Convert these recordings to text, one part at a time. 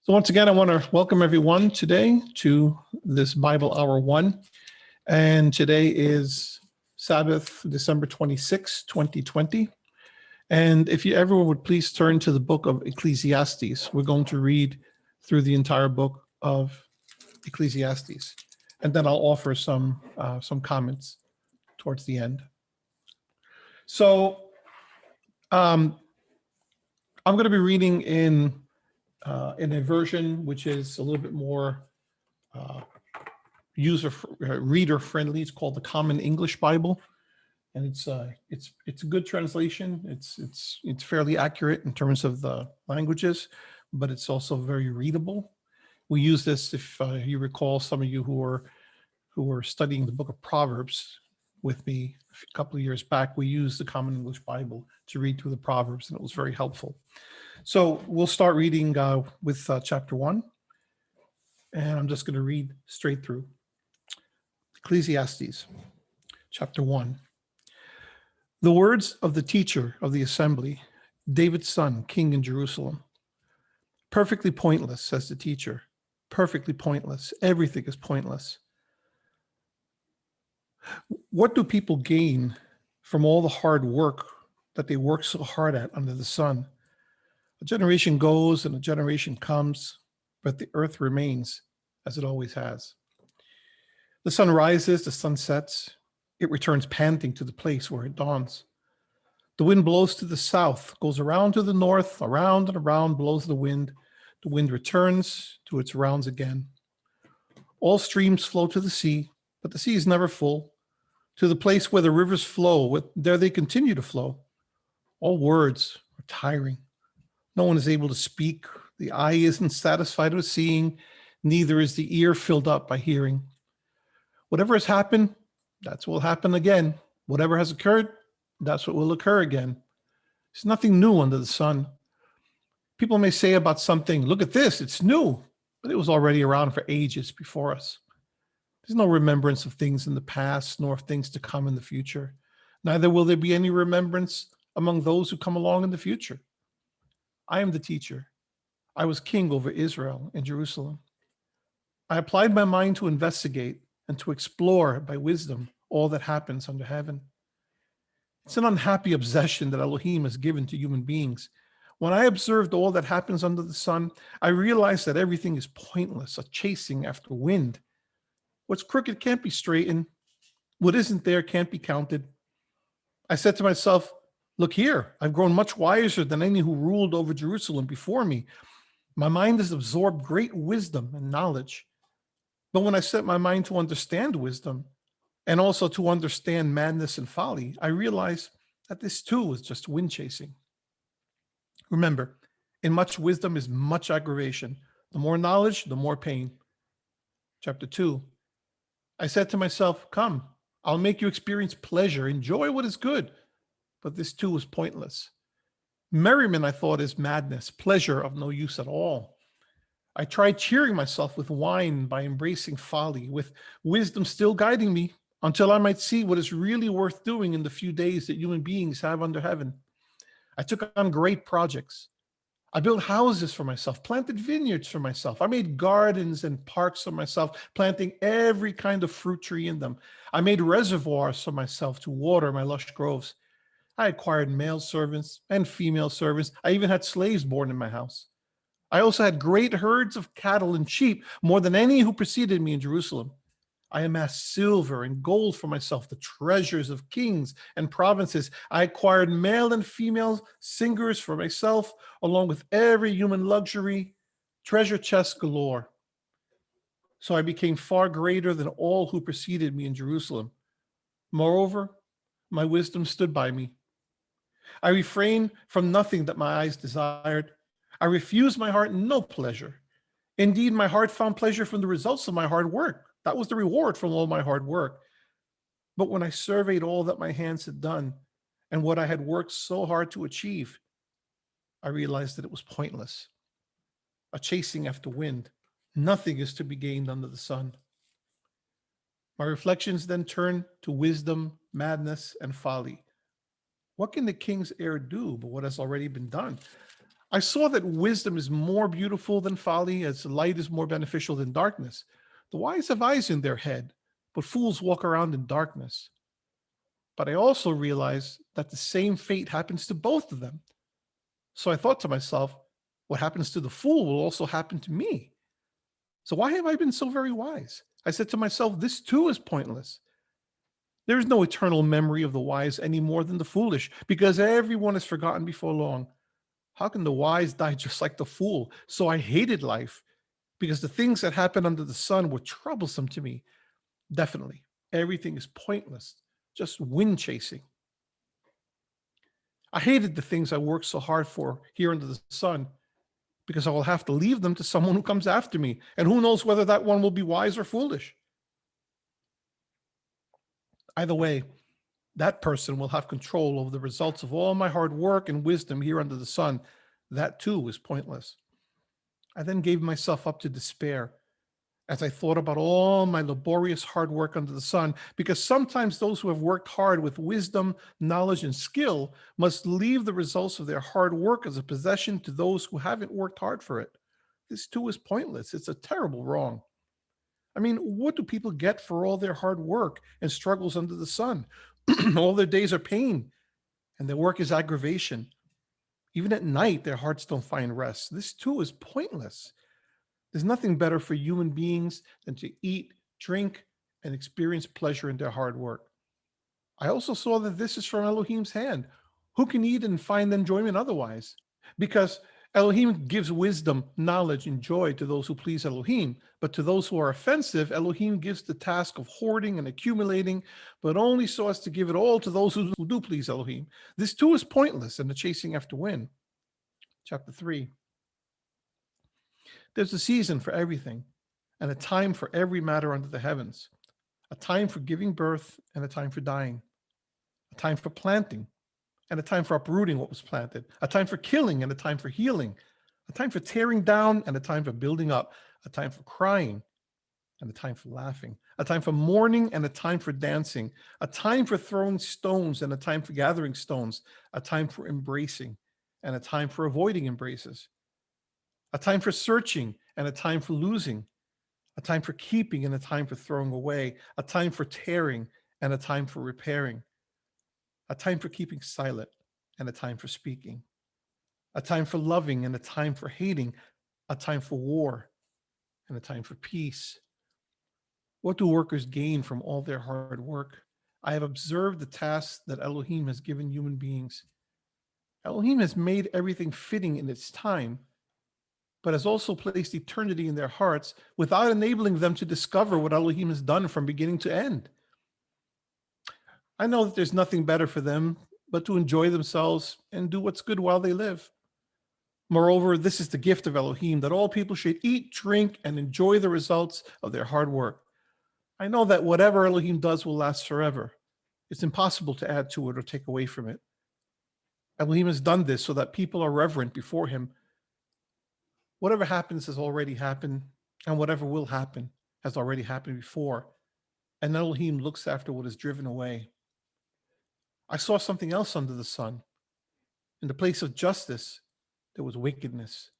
So once again, I want to welcome everyone today to this Bible Hour 1. And today is Sabbath, December 26, 2020. And if everyone would please turn to the book of Ecclesiastes. We're going to read through the entire book of Ecclesiastes. And then I'll offer some comments towards the end. So I'm going to be reading in a version which is a little bit more reader friendly. It's called the Common English Bible, and it's a good translation. It's fairly accurate in terms of the languages, but it's also very readable. We use this, if you recall, some of you who were studying the book of Proverbs with me a couple of years back, we used the Common English Bible to read through the Proverbs, and it was very helpful. So we'll start reading with chapter 1, and I'm just going to read straight through. Ecclesiastes, chapter 1. The words of the teacher of the assembly, David's son, king in Jerusalem. Perfectly pointless, says the teacher. Perfectly pointless. Everything is pointless. What do people gain from all the hard work that they work so hard at under the sun? A generation goes and a generation comes, but the earth remains as it always has. The sun rises, the sun sets, it returns panting to the place where it dawns. The wind blows to the south, goes around to the north, around and around blows the wind. The wind returns to its rounds again. All streams flow to the sea, but the sea is never full. To the place where the rivers flow, there they continue to flow. All words are tiring. No one is able to speak. The eye isn't satisfied with seeing, neither is the ear filled up by hearing. Whatever has happened, that's what will happen again. Whatever has occurred, that's what will occur again. There's nothing new under the sun. People may say about something, look at this, it's new, but it was already around for ages before us. There's no remembrance of things in the past, nor of things to come in the future. Neither will there be any remembrance among those who come along in the future. I am the teacher. I was king over Israel and Jerusalem. I applied my mind to investigate and to explore by wisdom all that happens under heaven. It's an unhappy obsession that Elohim has given to human beings. When I observed all that happens under the sun, I realized that everything is pointless, a chasing after wind. What's crooked can't be straightened. What isn't there can't be counted. I said to myself, look here, I've grown much wiser than any who ruled over Jerusalem before me. My mind has absorbed great wisdom and knowledge. But when I set my mind to understand wisdom and also to understand madness and folly, I realized that this too is just wind chasing. Remember, in much wisdom is much aggravation. The more knowledge, the more pain. Chapter 2. I said to myself, come, I'll make you experience pleasure, enjoy what is good. But this too is pointless. Merriment, I thought, is madness, pleasure of no use at all. I tried cheering myself with wine by embracing folly, with wisdom still guiding me until I might see what is really worth doing in the few days that human beings have under heaven. I took on great projects. I built houses for myself, planted vineyards for myself. I made gardens and parks for myself, planting every kind of fruit tree in them. I made reservoirs for myself to water my lush groves. I acquired male servants and female servants. I even had slaves born in my house. I also had great herds of cattle and sheep, more than any who preceded me in Jerusalem. I amassed silver and gold for myself, the treasures of kings and provinces. I acquired male and female singers for myself, along with every human luxury, treasure chests galore. So I became far greater than all who preceded me in Jerusalem. Moreover, my wisdom stood by me. I refrained from nothing that my eyes desired. I refused my heart no pleasure. Indeed, my heart found pleasure from the results of my hard work. That was the reward from all my hard work. But when I surveyed all that my hands had done and what I had worked so hard to achieve, I realized that it was pointless. A chasing after wind. Nothing is to be gained under the sun. My reflections then turned to wisdom, madness, and folly. What can the king's heir do but what has already been done? I saw that wisdom is more beautiful than folly, as light is more beneficial than darkness. The wise have eyes in their head, but fools walk around in darkness. But I also realized that the same fate happens to both of them. So I thought to myself, what happens to the fool will also happen to me. So why have I been so very wise? I said to myself, this too is pointless. There is no eternal memory of the wise any more than the foolish, because everyone is forgotten before long. How can the wise die just like the fool? So I hated life, because the things that happen under the sun were troublesome to me. Definitely, everything is pointless, just wind chasing. I hated the things I worked so hard for here under the sun, because I will have to leave them to someone who comes after me, and who knows whether that one will be wise or foolish. Either way, that person will have control over the results of all my hard work and wisdom here under the sun. That too is pointless. I then gave myself up to despair as I thought about all my laborious hard work under the sun, because sometimes those who have worked hard with wisdom, knowledge, and skill must leave the results of their hard work as a possession to those who haven't worked hard for it. This too is pointless. It's a terrible wrong. I mean, what do people get for all their hard work and struggles under the sun? All their days are pain, and their work is aggravation. Even at night, their hearts don't find rest. This too is pointless. There's nothing better for human beings than to eat, drink, and experience pleasure in their hard work. I also saw that this is from Elohim's hand. Who can eat and find enjoyment otherwise? Because Elohim gives wisdom, knowledge, and joy to those who please Elohim. But to those who are offensive, Elohim gives the task of hoarding and accumulating, but only so as to give it all to those who do please Elohim. This too is pointless in the chasing after wind. Chapter 3. There's a season for everything, and a time for every matter under the heavens, a time for giving birth and a time for dying, a time for planting and a time for uprooting what was planted, a time for killing and a time for healing, a time for tearing down and a time for building up, a time for crying and a time for laughing, a time for mourning and a time for dancing, a time for throwing stones and a time for gathering stones, a time for embracing and a time for avoiding embraces, a time for searching and a time for losing, a time for keeping and a time for throwing away, a time for tearing and a time for repairing, a time for keeping silent and a time for speaking, a time for loving and a time for hating, a time for war and a time for peace. What do workers gain from all their hard work? I have observed the tasks that Elohim has given human beings. Elohim has made everything fitting in its time, but has also placed eternity in their hearts without enabling them to discover what Elohim has done from beginning to end. I know that there's nothing better for them but to enjoy themselves and do what's good while they live. Moreover, this is the gift of Elohim, that all people should eat, drink, and enjoy the results of their hard work. I know that whatever Elohim does will last forever. It's impossible to add to it or take away from it. Elohim has done this so that people are reverent before him. Whatever happens has already happened, and whatever will happen has already happened before. And Elohim looks after what is driven away. I saw something else under the sun. In the place of justice, there was wickedness.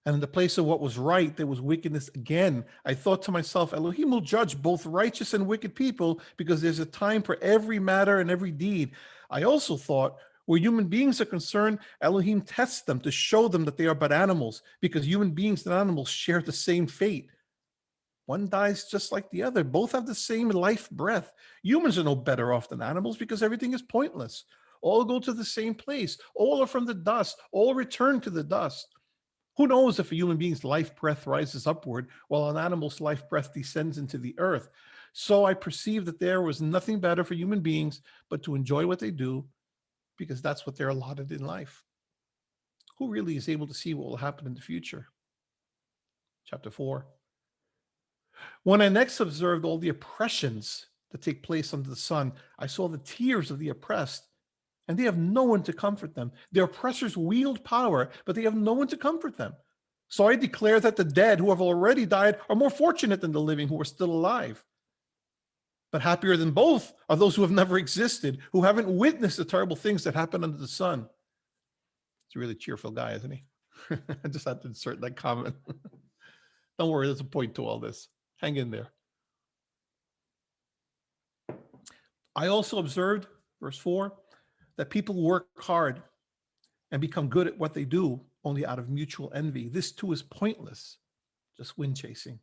And in the place of what was right, there was wickedness again. I thought to myself, Elohim will judge both righteous and wicked people, because there's a time for every matter and every deed. I also thought, where human beings are concerned, Elohim tests them to show them that they are but animals, because human beings and animals share the same fate. One dies just like the other. Both have the same life breath. Humans are no better off than animals, because everything is pointless. All go to the same place. All are from the dust. All return to the dust. Who knows if a human being's life breath rises upward while an animal's life breath descends into the earth? So I perceived that there was nothing better for human beings but to enjoy what they do, because that's what they're allotted in life. Who really is able to see what will happen in the future? Chapter 4. When I next observed all the oppressions that take place under the sun, I saw the tears of the oppressed, and they have no one to comfort them. Their oppressors wield power, but they have no one to comfort them. So I declare that the dead who have already died are more fortunate than the living who are still alive. But happier than both are those who have never existed, who haven't witnessed the terrible things that happen under the sun. He's a really cheerful guy, isn't he? I just had to insert that comment. Don't worry, there's a point to all this. Hang in there. I also observed, verse 4, that people work hard and become good at what they do only out of mutual envy. This too is pointless, just wind chasing.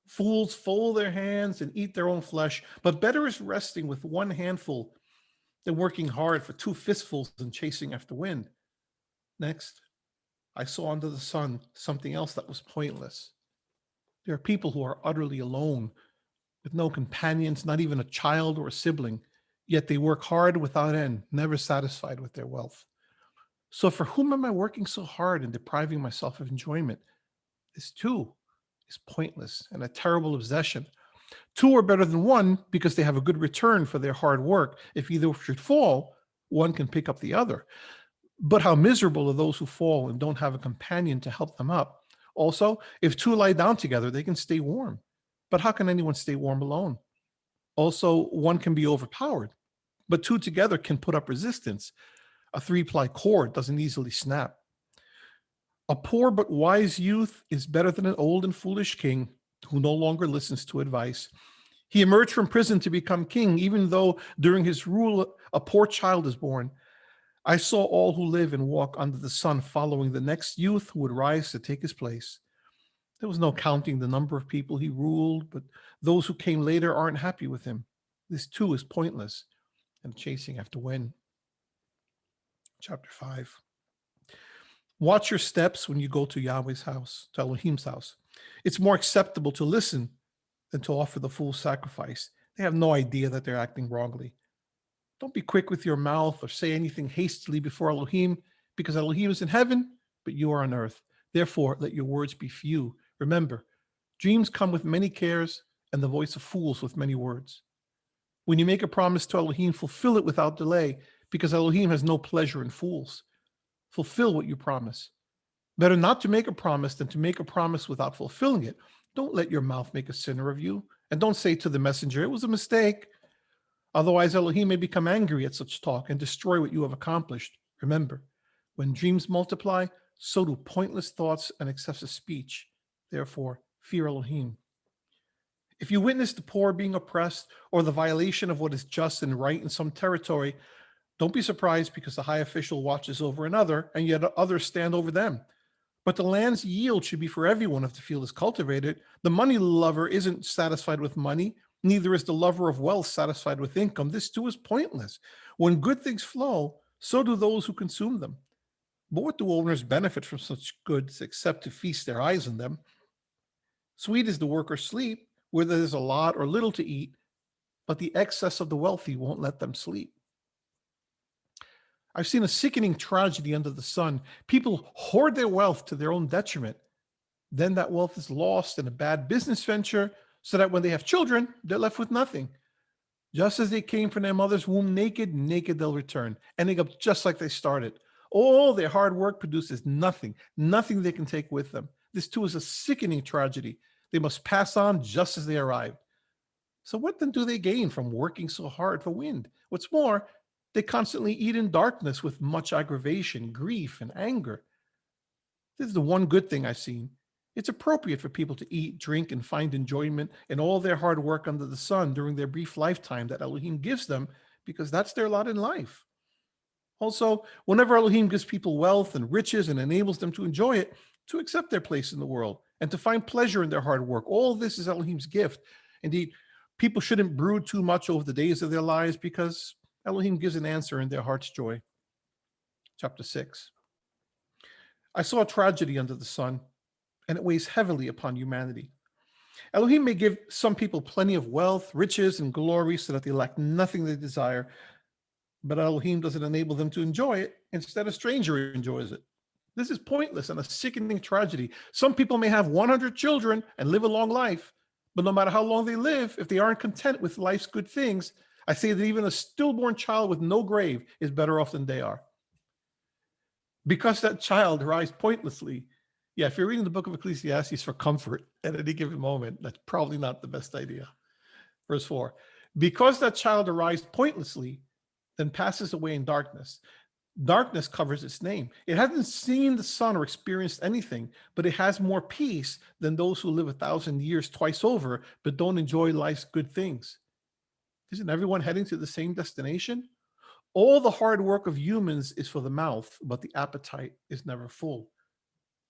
Fools fold their hands and eat their own flesh, but better is resting with one handful than working hard for two fistfuls and chasing after wind. Next, I saw under the sun something else that was pointless. There are people who are utterly alone, with no companions, not even a child or a sibling, yet they work hard without end, never satisfied with their wealth. So for whom am I working so hard and depriving myself of enjoyment? This too is pointless and a terrible obsession. Two are better than one because they have a good return for their hard work. If either should fall, one can pick up the other. But how miserable are those who fall and don't have a companion to help them up. Also, if two lie down together, they can stay warm. But how can anyone stay warm alone? Also, one can be overpowered, but two together can put up resistance. A three-ply cord doesn't easily snap. A poor but wise youth is better than an old and foolish king who no longer listens to advice. He emerged from prison to become king, even though during his rule a poor child is born. I saw all who live and walk under the sun following the next youth who would rise to take his place. There was no counting the number of people he ruled, but those who came later aren't happy with him. This too is pointless and chasing after wind. Chapter 5. Watch your steps when you go to Yahweh's house, to Elohim's house. It's more acceptable to listen than to offer the full sacrifice. They have no idea that they're acting wrongly. Don't be quick with your mouth or say anything hastily before Elohim, because Elohim is in heaven, but you are on earth. Therefore, let your words be few. Remember, dreams come with many cares, and the voice of fools with many words. When you make a promise to Elohim, fulfill it without delay, because Elohim has no pleasure in fools. Fulfill what you promise. Better not to make a promise than to make a promise without fulfilling it. Don't let your mouth make a sinner of you, and don't say to the messenger, it was a mistake. Otherwise, Elohim may become angry at such talk and destroy what you have accomplished. Remember, when dreams multiply, so do pointless thoughts and excessive speech. Therefore, fear Elohim. If you witness the poor being oppressed or the violation of what is just and right in some territory, don't be surprised because the high official watches over another and yet others stand over them. But the land's yield should be for everyone if the field is cultivated. The money lover isn't satisfied with money, neither is the lover of wealth satisfied with income. This too is pointless. When good things flow, so do those who consume them. But what do owners benefit from such goods except to feast their eyes on them? Sweet is the worker's sleep, whether there's a lot or little to eat, but the excess of the wealthy won't let them sleep. I've seen a sickening tragedy under the sun. People hoard their wealth to their own detriment. Then that wealth is lost in a bad business venture, so that when they have children, they're left with nothing. Just as they came from their mother's womb naked, naked they'll return, ending up just like they started. All their hard work produces nothing they can take with them. This too is a sickening tragedy. They must pass on just as they arrived. So what then do they gain from working so hard for wind? What's more, they constantly eat in darkness with much aggravation, grief, and anger. This is the one good thing I've seen. It's appropriate for people to eat, drink, and find enjoyment in all their hard work under the sun during their brief lifetime that Elohim gives them, because that's their lot in life. Also, whenever Elohim gives people wealth and riches and enables them to enjoy it, to accept their place in the world and to find pleasure in their hard work, all this is Elohim's gift. Indeed, people shouldn't brood too much over the days of their lives, because Elohim gives an answer in their heart's joy. Chapter 6. I saw a tragedy under the sun, and it weighs heavily upon humanity. Elohim may give some people plenty of wealth, riches, and glory so that they lack nothing they desire, but Elohim doesn't enable them to enjoy it. Instead, a stranger enjoys it. This is pointless and a sickening tragedy. Some people may have 100 children and live a long life, but no matter how long they live, if they aren't content with life's good things, I say that even a stillborn child with no grave is better off than they are. Because that child dies pointlessly. Yeah, if you're reading the book of Ecclesiastes for comfort at any given moment, that's probably not the best idea. Verse 4, because that child arrives pointlessly, then passes away in darkness. Darkness covers its name. It hasn't seen the sun or experienced anything, but it has more peace than those who live 1,000 years twice over, but don't enjoy life's good things. Isn't everyone heading to the same destination? All the hard work of humans is for the mouth, but the appetite is never full.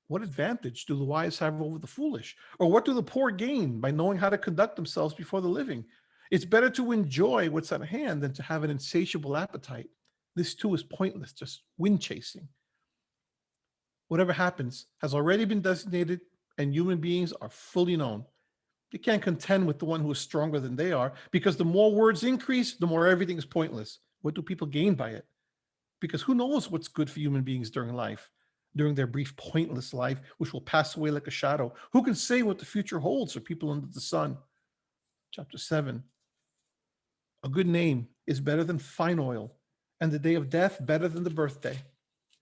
What advantage do the wise have over the foolish? Or what do the poor gain by knowing how to conduct themselves before the living? It's better to enjoy what's at hand than to have an insatiable appetite. This too is pointless, just wind chasing. Whatever happens has already been designated, and human beings are fully known. You can't contend with the one who is stronger than they are, because the more words increase, the more everything is pointless. What do people gain by it? Because who knows what's good for human beings during life, during their brief, pointless life, which will pass away like a shadow? Who can say what the future holds for people under the sun? Chapter 7. A good name is better than fine oil, and the day of death better than the birthday.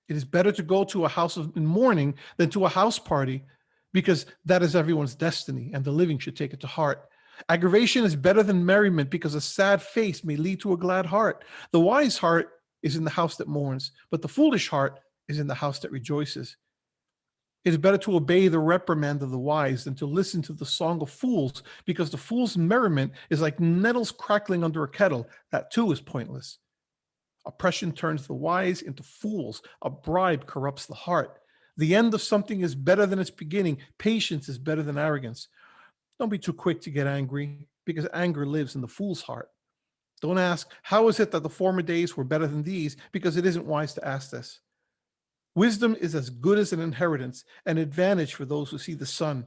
It is better to go to a house in mourning than to a house party, because that is everyone's destiny, and the living should take it to heart. Aggravation is better than merriment, because a sad face may lead to a glad heart. The wise heart is in the house that mourns, but the foolish heart is in the house that rejoices. It is better to obey the reprimand of the wise than to listen to the song of fools, because the fool's merriment is like nettles crackling under a kettle. That too is pointless. Oppression turns the wise into fools. A bribe corrupts the heart. The end of something is better than its beginning. Patience is better than arrogance. Don't be too quick to get angry, because anger lives in the fool's heart. Don't ask, how is it that the former days were better than these? Because it isn't wise to ask this. Wisdom is as good as an inheritance, an advantage for those who see the sun.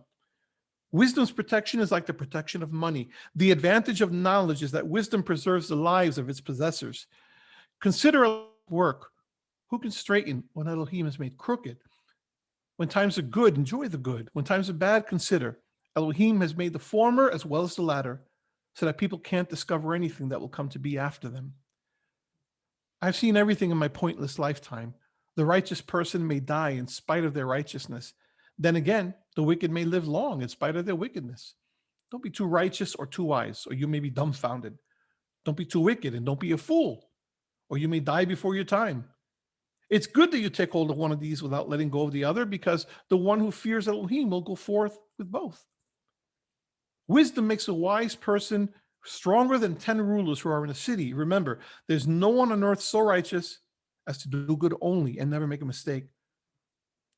Wisdom's protection is like the protection of money. The advantage of knowledge is that wisdom preserves the lives of its possessors. Consider work. Who can straighten when Elohim is made crooked? When times are good, enjoy the good. When times are bad, consider. Elohim has made the former as well as the latter, so that people can't discover anything that will come to be after them. I've seen everything in my pointless lifetime. The righteous person may die in spite of their righteousness. Then again, the wicked may live long in spite of their wickedness. Don't be too righteous or too wise, or you may be dumbfounded. Don't be too wicked, and don't be a fool, or you may die before your time. It's good that you take hold of one of these without letting go of the other, because the one who fears Elohim will go forth with both. Wisdom makes a wise person stronger than 10 rulers who are in a city. Remember, there's no one on earth so righteous as to do good only and never make a mistake.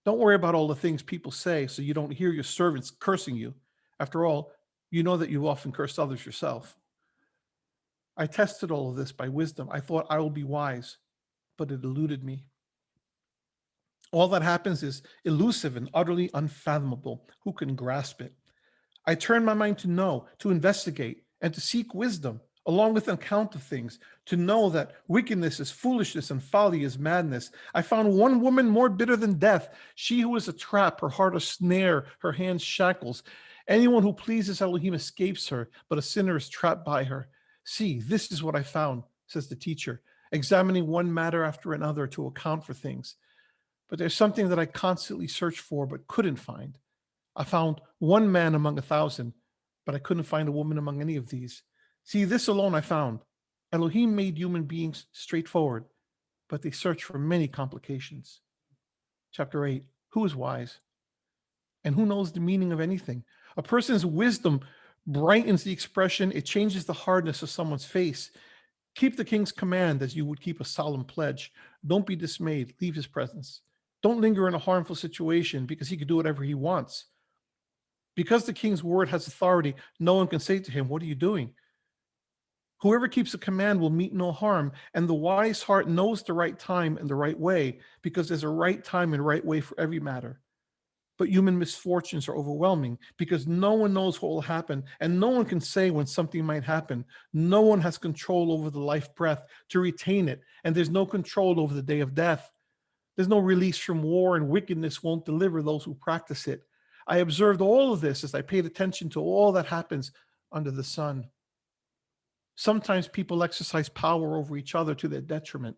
Don't worry about all the things people say so you don't hear your servants cursing you. After all, you know that you often cursed others yourself. I tested all of this by wisdom. I thought I will be wise, but it eluded me. All that happens is elusive and utterly unfathomable. Who can grasp it? I turned my mind to know, to investigate, and to seek wisdom, along with an account of things, to know that wickedness is foolishness and folly is madness. I found one woman more bitter than death, she who is a trap, her heart a snare, her hands shackles. Anyone who pleases Elohim escapes her, but a sinner is trapped by her. See, this is what I found, says the teacher, examining one matter after another to account for things. But there's something that I constantly searched for but couldn't find. I found one man among 1,000, but I couldn't find a woman among any of these. See, this alone I found. Elohim made human beings straightforward, but they search for many complications. Chapter 8, who is wise? And who knows the meaning of anything? A person's wisdom brightens the expression. It changes the hardness of someone's face. Keep the king's command as you would keep a solemn pledge. Don't be dismayed. Leave his presence. Don't linger in a harmful situation, because he can do whatever he wants. Because the king's word has authority, no one can say to him, what are you doing? Whoever keeps a command will meet no harm, and the wise heart knows the right time and the right way, because there's a right time and right way for every matter. But human misfortunes are overwhelming, because no one knows what will happen, and no one can say when something might happen. No one has control over the life breath to retain it, and there's no control over the day of death. There's no release from war, and wickedness won't deliver those who practice it. I observed all of this as I paid attention to all that happens under the sun. Sometimes people exercise power over each other to their detriment.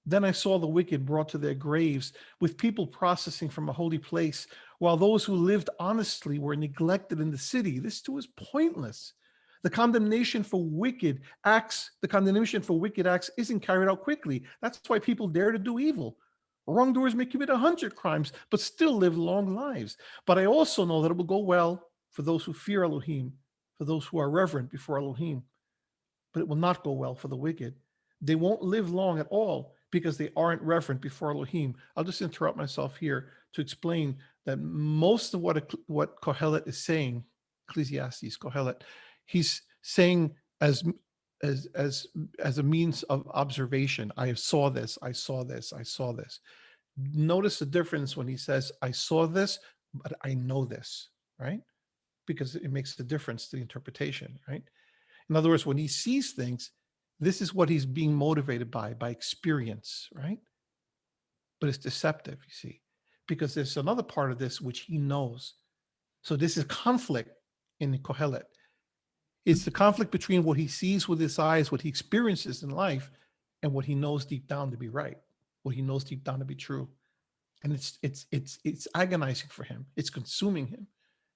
Then I saw the wicked brought to their graves, with people processing from a holy place, while those who lived honestly were neglected in the city. This too is pointless. The condemnation for wicked acts isn't carried out quickly. That's why people dare to do evil. Wrongdoers may commit 100 crimes, but still live long lives. But I also know that it will go well for those who fear Elohim, for those who are reverent before Elohim. But it will not go well for the wicked. They won't live long at all because they aren't reverent before Elohim. I'll just interrupt myself here to explain that most of what Kohelet is saying, Ecclesiastes, Kohelet, he's saying as a means of observation. I saw this, I saw this, I saw this. Notice the difference when he says, I saw this, but I know this, right? Because it makes a difference to the interpretation, right? In other words, when he sees things, this is what he's being motivated by experience, right? But it's deceptive, you see, because there's another part of this which he knows. So this is conflict in Kohelet. It's the conflict between what he sees with his eyes, what he experiences in life, and what he knows deep down to be right, what he knows deep down to be true. And it's agonizing for him. It's consuming him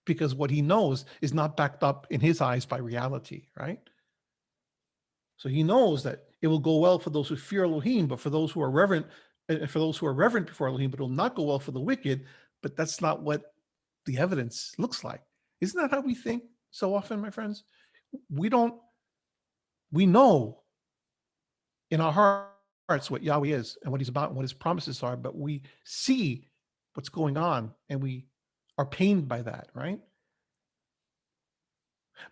because what he knows is not backed up in his eyes by reality, right? So he knows that it will go well for those who fear Elohim, but for those who are reverent, and for those who are reverent before Elohim, but it will not go well for the wicked. But that's not what the evidence looks like. Isn't that how we think so often, my friends? We know in our hearts what Yahweh is and what he's about and what his promises are, but we see what's going on and we are pained by that, right?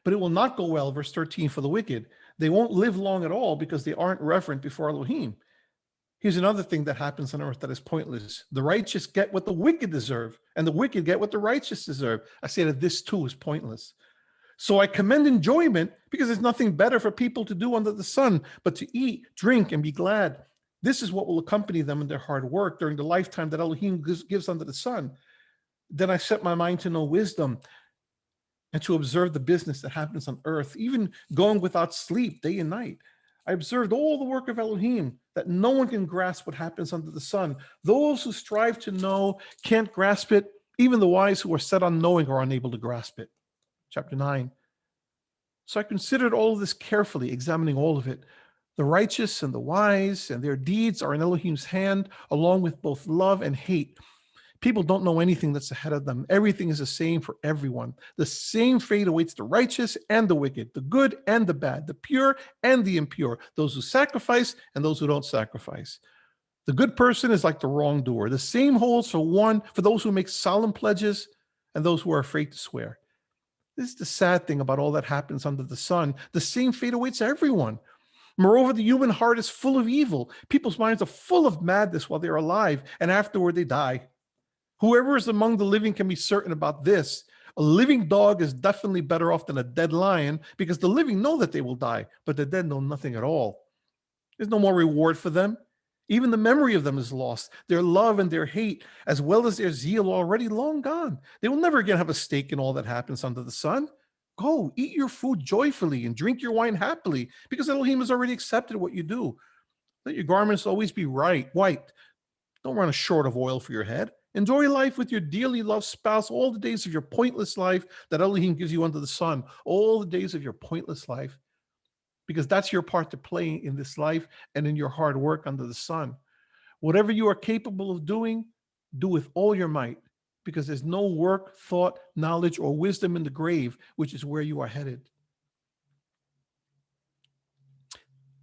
But it will not go well, verse 13, for the wicked. They won't live long at all because they aren't reverent before Elohim. Here's another thing that happens on earth that is pointless. The righteous get what the wicked deserve, and the wicked get what the righteous deserve. I say that this too is pointless. So I commend enjoyment because there's nothing better for people to do under the sun but to eat, drink, and be glad. This is what will accompany them in their hard work during the lifetime that Elohim gives under the sun. Then I set my mind to know wisdom and to observe the business that happens on earth, even going without sleep day and night. I observed all the work of Elohim, that no one can grasp what happens under the sun. Those who strive to know can't grasp it. Even the wise who are set on knowing are unable to grasp it. Chapter 9. So I considered all of this carefully, examining all of it. The righteous and the wise and their deeds are in Elohim's hand, along with both love and hate. People don't know anything that's ahead of them. Everything is the same for everyone. The same fate awaits the righteous and the wicked, the good and the bad, the pure and the impure, those who sacrifice and those who don't sacrifice. The good person is like the wrongdoer. The same holds for those who make solemn pledges and those who are afraid to swear. This is the sad thing about all that happens under the sun. The same fate awaits everyone. Moreover, the human heart is full of evil. People's minds are full of madness while they're alive, and afterward they die. Whoever is among the living can be certain about this. A living dog is definitely better off than a dead lion because the living know that they will die, but the dead know nothing at all. There's no more reward for them. Even the memory of them is lost. Their love and their hate, as well as their zeal, are already long gone. They will never again have a stake in all that happens under the sun. Go, eat your food joyfully and drink your wine happily, because Elohim has already accepted what you do. Let your garments always be white. Don't run short of oil for your head. Enjoy life with your dearly loved spouse all the days of your pointless life that Elohim gives you under the sun, all the days of your pointless life, because that's your part to play in this life and in your hard work under the sun. Whatever you are capable of doing, do with all your might, because there's no work, thought, knowledge, or wisdom in the grave, which is where you are headed.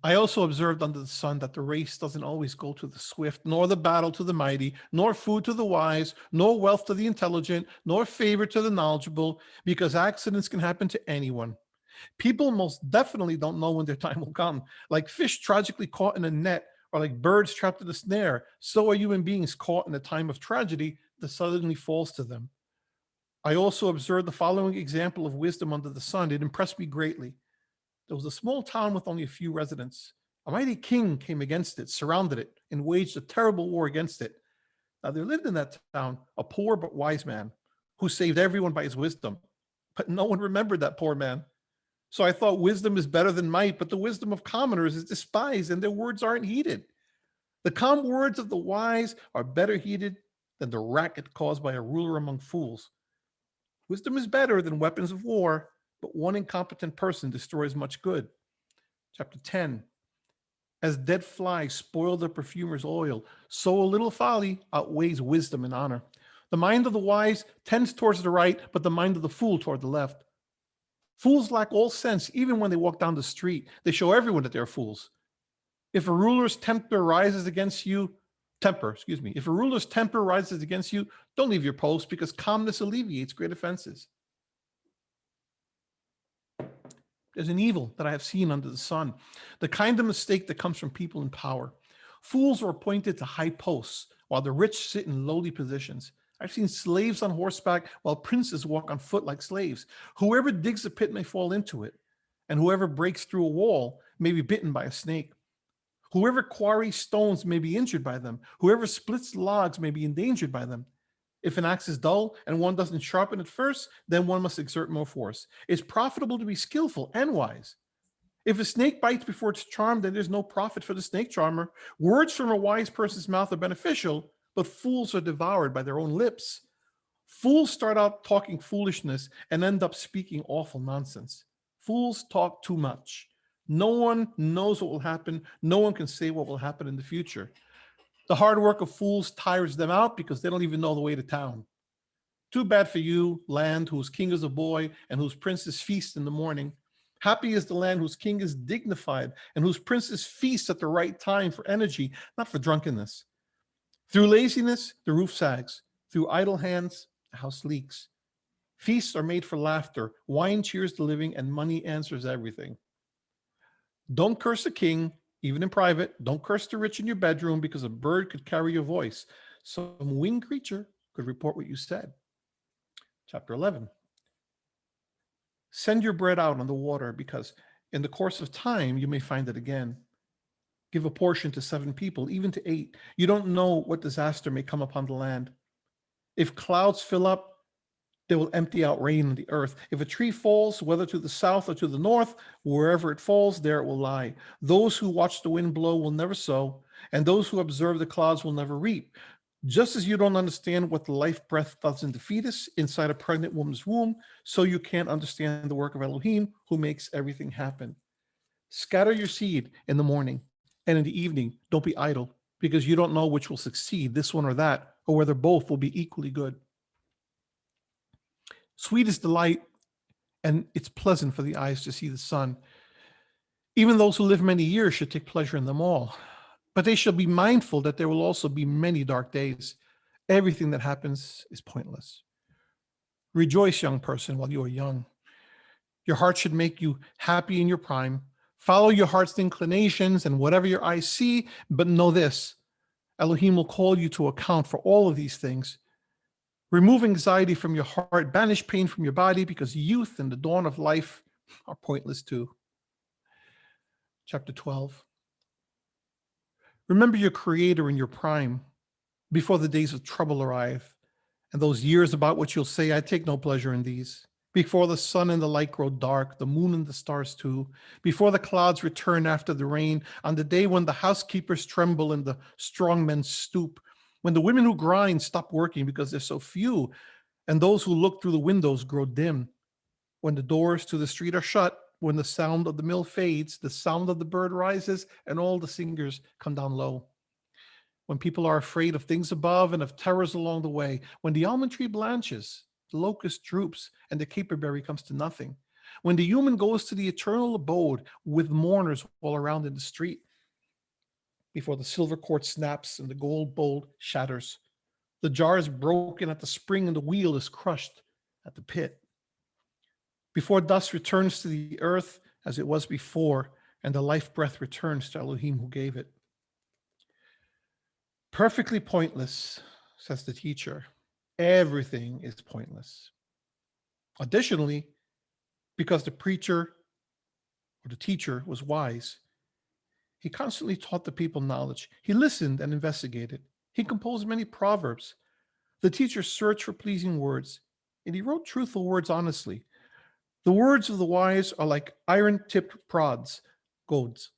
I also observed under the sun that the race doesn't always go to the swift, nor the battle to the mighty, nor food to the wise, nor wealth to the intelligent, nor favor to the knowledgeable, because accidents can happen to anyone. People most definitely don't know when their time will come. Like fish tragically caught in a net, or like birds trapped in a snare, so are human beings caught in a time of tragedy that suddenly falls to them. I also observed the following example of wisdom under the sun. It impressed me greatly. There was a small town with only a few residents. A mighty king came against it, surrounded it, and waged a terrible war against it. Now there lived in that town a poor but wise man who saved everyone by his wisdom. But no one remembered that poor man. So I thought wisdom is better than might, but the wisdom of commoners is despised and their words aren't heeded. The calm words of the wise are better heeded than the racket caused by a ruler among fools. Wisdom is better than weapons of war, but one incompetent person destroys much good. Chapter 10. As dead flies spoil the perfumer's oil, so a little folly outweighs wisdom and honor. The mind of the wise tends towards the right, but the mind of the fool toward the left. Fools lack all sense even when they walk down the street. They show everyone that they're fools. If a ruler's temper rises against you, if a ruler's temper rises against you, don't leave your post, because calmness alleviates great offenses. There's an evil that I have seen under the sun, the kind of mistake that comes from people in power. Fools are appointed to high posts, while the rich sit in lowly positions. I've seen slaves on horseback, while princes walk on foot like slaves. Whoever digs a pit may fall into it, and whoever breaks through a wall may be bitten by a snake. Whoever quarries stones may be injured by them. Whoever splits logs may be endangered by them. If an axe is dull and one doesn't sharpen it first, then one must exert more force. It's profitable to be skillful and wise. If a snake bites before it's charmed, then there's no profit for the snake charmer. Words from a wise person's mouth are beneficial, but fools are devoured by their own lips. Fools start out talking foolishness and end up speaking awful nonsense. Fools talk too much. No one knows what will happen. No one can say what will happen in the future. The hard work of fools tires them out because they don't even know the way to town. Too bad for you, land whose king is a boy and whose princes feast in the morning. Happy is the land whose king is dignified and whose princes feast at the right time for energy, not for drunkenness. Through laziness, the roof sags. Through idle hands, the house leaks. Feasts are made for laughter. Wine cheers the living, and money answers everything. Don't curse a king, even in private. Don't curse the rich in your bedroom, because a bird could carry your voice. Some winged creature could report what you said. Chapter 11. Send your bread out on the water, because in the course of time you may find it again. Give a portion to 7 people, even to 8. You don't know what disaster may come upon the land. If clouds fill up, they will empty out rain on the earth. If a tree falls, whether to the south or to the north, wherever it falls, there it will lie. Those who watch the wind blow will never sow, and those who observe the clouds will never reap. Just as you don't understand what the life breath does in the fetus inside a pregnant woman's womb, so you can't understand the work of Elohim, who makes everything happen. Scatter your seed in the morning, and in the evening, don't be idle, because you don't know which will succeed, this one or that, or whether both will be equally good. Sweet is delight, and it's pleasant for the eyes to see the sun. Even those who live many years should take pleasure in them all. But they shall be mindful that there will also be many dark days. Everything that happens is pointless. Rejoice, young person, while you are young. Your heart should make you happy in your prime. Follow your heart's inclinations and whatever your eyes see, but know this: Elohim will call you to account for all of these things. Remove anxiety from your heart, banish pain from your body, because youth and the dawn of life are pointless too. Chapter 12. Remember your Creator in your prime, before the days of trouble arrive, and those years about which you'll say, I take no pleasure in these. Before the sun and the light grow dark, the moon and the stars too. Before the clouds return after the rain, on the day when the housekeepers tremble and the strong men stoop, when the women who grind stop working because they're so few, and those who look through the windows grow dim. When the doors to the street are shut, when the sound of the mill fades, the sound of the bird rises, and all the singers come down low. When people are afraid of things above and of terrors along the way, when the almond tree blanches, the locust droops, and the caperberry comes to nothing, when the human goes to the eternal abode with mourners all around in the street, before the silver cord snaps and the gold bowl shatters, the jar is broken at the spring and the wheel is crushed at the pit. Before dust returns to the earth as it was before, and the life breath returns to Elohim who gave it. Perfectly pointless, says the teacher. Everything is pointless. Additionally, because the preacher or the teacher was wise, he constantly taught the people knowledge. He listened and investigated. He composed many proverbs. The teacher searched for pleasing words, and he wrote truthful words honestly. The words of the wise are like iron-tipped goads.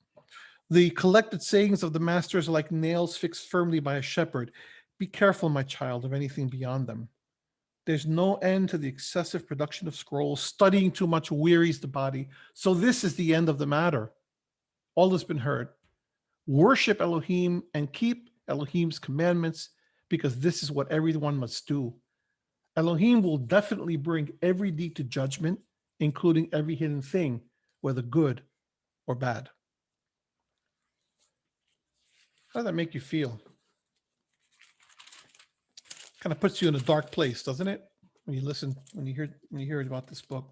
The collected sayings of the masters are like nails fixed firmly by a shepherd. Be careful, my child, of anything beyond them. There's no end to the excessive production of scrolls. Studying too much wearies the body. So this is the end of the matter. All has been heard. Worship Elohim and keep Elohim's commandments, because this is what everyone must do. Elohim will definitely bring every deed to judgment, including every hidden thing, whether good or bad. How does that make you feel? Kind of puts you in a dark place, doesn't it? When you listen, when you hear about this book.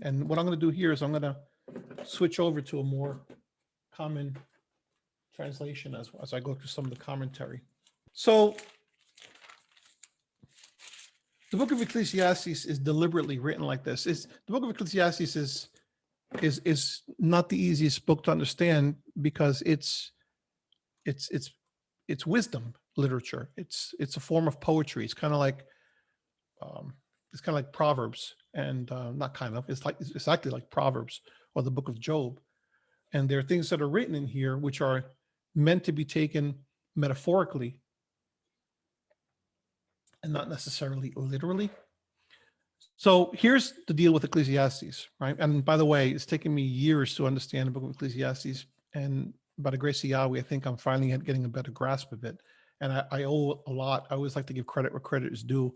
And what I'm going to do here is I'm going to switch over to a more common translation as I go through some of the commentary. So the book of Ecclesiastes is deliberately written like this. The book of Ecclesiastes is not the easiest book to understand, because it's wisdom literature. It's a form of poetry. It's kind of like Proverbs, and it's exactly like Proverbs or the book of Job. And there are things that are written in here which are meant to be taken metaphorically and not necessarily literally. So here's the deal with Ecclesiastes, right? And by the way, it's taken me years to understand the book of Ecclesiastes, and by the grace of Yahweh, I think I'm finally getting a better grasp of it. And I owe a lot. I always like to give credit where credit is due.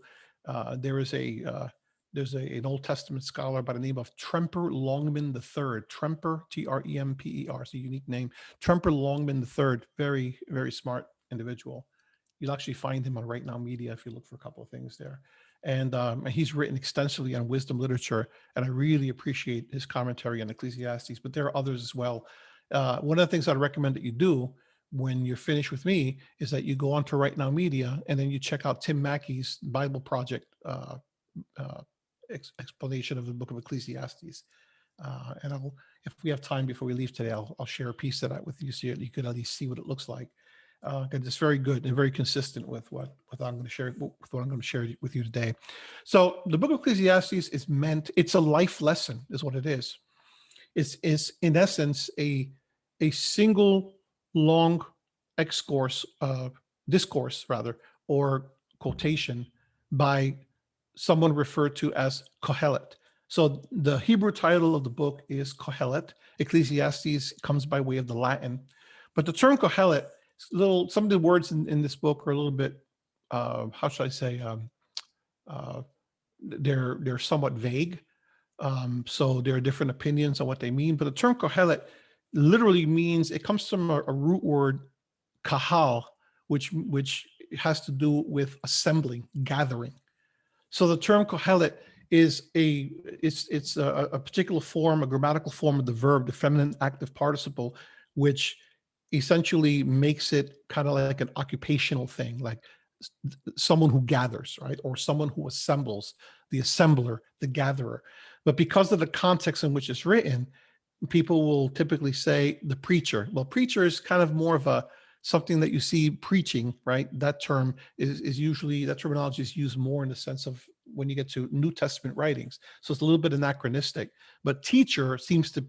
There's an Old Testament scholar by the name of Tremper Longman III. Tremper, Tremper, it's a unique name. Tremper Longman III, very, very smart individual. You'll actually find him on Right Now Media if you look for a couple of things there. And he's written extensively on wisdom literature, and I really appreciate his commentary on Ecclesiastes, but there are others as well. One of the things I'd recommend that you do when you're finished with me is that you go on to Right Now Media, and then you check out Tim Mackey's Bible Project explanation of the book of Ecclesiastes. And if we have time before we leave today, I'll share a piece of that with you so you can at least see what it looks like. Because it's very good and very consistent with what I'm going to share with you today. So the book of Ecclesiastes it's a life lesson, is what it is. It's in essence a single long discourse or quotation by someone referred to as Kohelet. So the Hebrew title of the book is Kohelet. Ecclesiastes comes by way of the Latin, but the term Kohelet, some of the words in this book are a little bit, how should I say, they're somewhat vague. So there are different opinions on what they mean. But the term Kohelet literally means, it comes from a root word, kahal, which has to do with assembling, gathering. So the term Kohelet is a particular form, a grammatical form of the verb, the feminine active participle, which essentially makes it kind of like an occupational thing, like someone who gathers, right? Or someone who assembles, the assembler, the gatherer. But because of the context in which it's written, people will typically say the preacher. Well, preacher is kind of more of something that you see preaching, right? That term is usually, that terminology is used more in the sense of when you get to New Testament writings. So it's a little bit anachronistic, but teacher seems to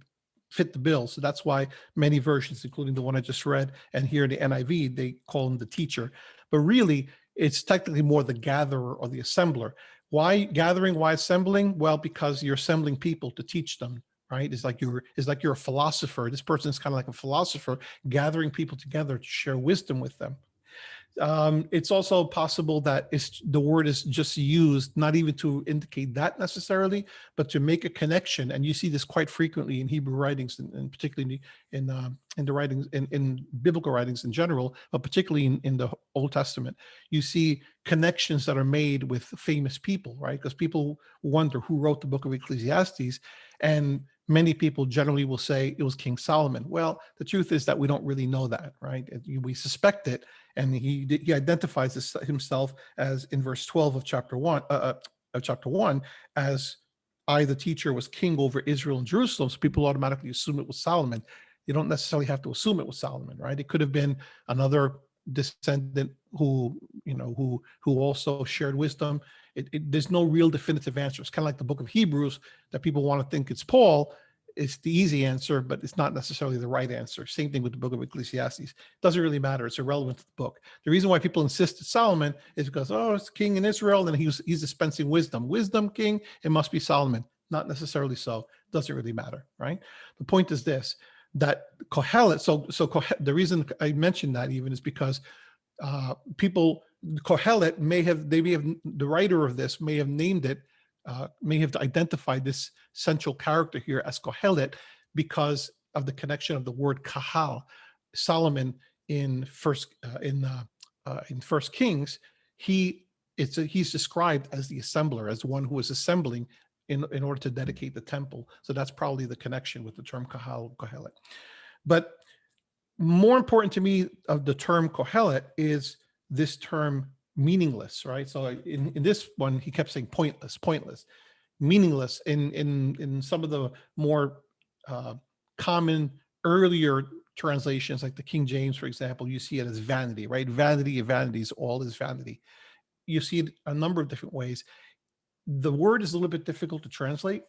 fit the bill. So that's why many versions, including the one I just read, and here in the NIV, they call him the teacher. But really, it's technically more the gatherer or the assembler. Why gathering? Why assembling? Well, because you're assembling people to teach them, right? It's like you're a philosopher. This person is kind of like a philosopher, gathering people together to share wisdom with them. It's also possible that the word is just used not even to indicate that necessarily, but to make a connection. And you see this quite frequently in Hebrew writings, and particularly in the writings in biblical writings in general, but particularly in the Old Testament. You see connections that are made with famous people, right? Because people wonder who wrote the book of Ecclesiastes, and many people generally will say it was King Solomon. Well, the truth is that we don't really know that, right? We suspect it, and he identifies himself as, in verse 12 of chapter 1, as I, the teacher, was king over Israel and Jerusalem. So people automatically assume it was Solomon. You don't necessarily have to assume it was Solomon, right? It could have been another descendant who also shared wisdom. There's no real definitive answer. It's kind of like the book of Hebrews that people want to think it's Paul. it's the easy answer, but it's not necessarily the right answer. Same thing with the book of Ecclesiastes. Doesn't really matter. It's irrelevant to the book. The reason why people insist it's Solomon is because, oh, it's king in Israel and he's dispensing wisdom. Wisdom king, it must be Solomon. Not necessarily so. Doesn't really matter, right? The point is this, that Kohelet, the reason I mentioned that even is because Kohelet the writer of this may have named it, may have identified this central character here as Kohelet because of the connection of the word kahal. Solomon in First Kings, he's described as the assembler, as the one who was assembling in order to dedicate the temple. So that's probably the connection with the term kahal, Kohelet. But more important to me of the term Kohelet is this term meaningless, right? So in this one, he kept saying pointless, meaningless. In some of the more common earlier translations, like the King James, for example, you see it as vanity, right? Vanity of vanities, all is vanity. You see it a number of different ways. The word is a little bit difficult to translate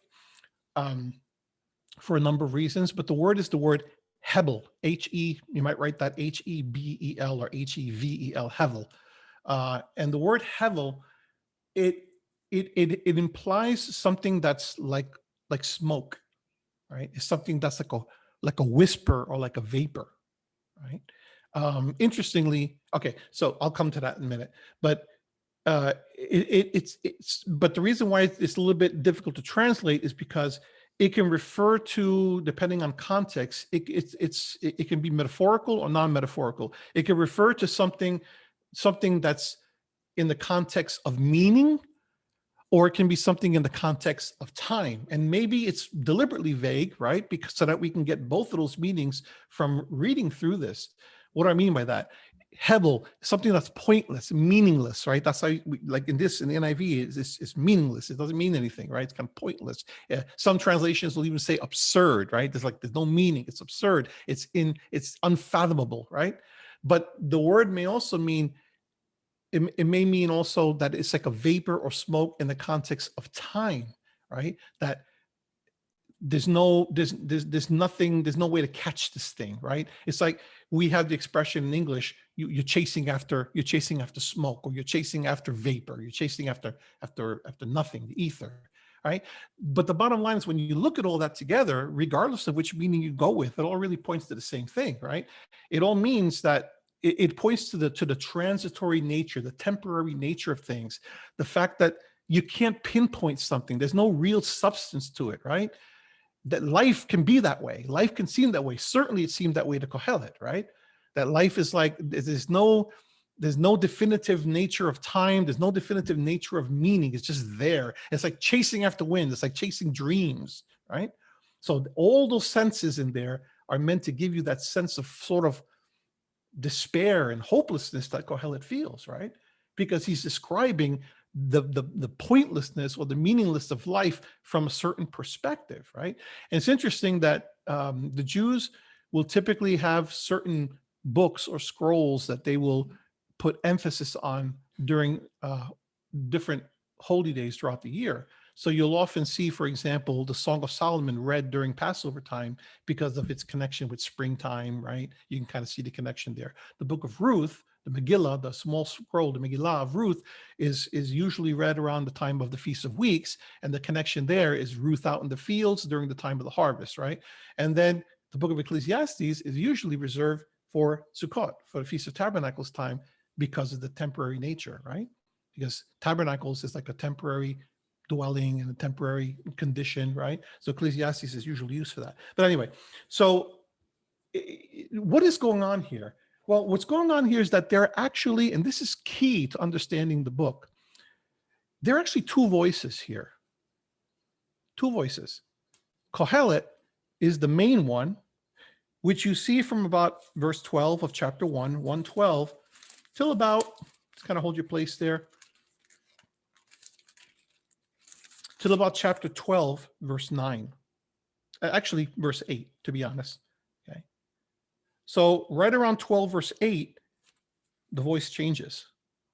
for a number of reasons, but the word is the word Hebel, you might write that Hebel or Hevel, Hevel. And the word Hevel, it implies something that's like smoke, right? It's something that's like a whisper or like a vapor, right? Interestingly, okay, so I'll come to that in a minute, but but the reason why it's a little bit difficult to translate is because it can refer to, depending on context, it can be metaphorical or non-metaphorical. It can refer to something that's in the context of meaning, or it can be something in the context of time. And maybe it's deliberately vague, right? Because so that we can get both of those meanings from reading through this. What do I mean by that? Hebel, something that's pointless, meaningless, right? That's how, like in the NIV, it's meaningless. It doesn't mean anything, right? It's kind of pointless. Some translations will even say absurd, right? There's no meaning. It's absurd. It's unfathomable, right? But the word may also mean, it may mean also that it's like a vapor or smoke in the context of time, right? That there's no way to catch this thing, right? It's like we have the expression in English, you're chasing after smoke, or you're chasing after vapor, you're chasing after nothing, the ether, right? But the bottom line is, when you look at all that together, regardless of which meaning you go with, it all really points to the same thing, right? It all means that it points to the transitory nature, the temporary nature of things, the fact that you can't pinpoint something, there's no real substance to it, right? That life can be that way. Life can seem that way. Certainly it seemed that way to Kohelet, right? That life is like, there's no definitive nature of time. There's no definitive nature of meaning. It's just there. It's like chasing after wind. It's like chasing dreams, right? So all those senses in there are meant to give you that sense of sort of despair and hopelessness that Kohelet feels, right? Because he's describing the pointlessness or the meaninglessness of life from a certain perspective, right? And it's interesting that the Jews will typically have certain books or scrolls that they will put emphasis on during different holy days throughout the year. So you'll often see, for example, the Song of Solomon read during Passover time because of its connection with springtime, right? You can kind of see the connection there. The book of Ruth, the Megillah, the small scroll, the Megillah of Ruth, is usually read around the time of the Feast of Weeks, and the connection there is Ruth out in the fields during the time of the harvest, right? And then the book of Ecclesiastes is usually reserved for Sukkot, for the Feast of Tabernacles time, because of the temporary nature, right? Because tabernacles is like a temporary dwelling and a temporary condition, right? So Ecclesiastes is usually used for that. But anyway, so what is going on here? Well, what's going on here is that there are actually, and this is key to understanding the book, there are actually two voices here. Two voices. Kohelet is the main one, which you see from about verse 12 of chapter 112, till about, just kind of hold your place there, till about chapter 12, verse 9. Actually, verse 8, to be honest. Okay. So right around 12, verse 8, the voice changes.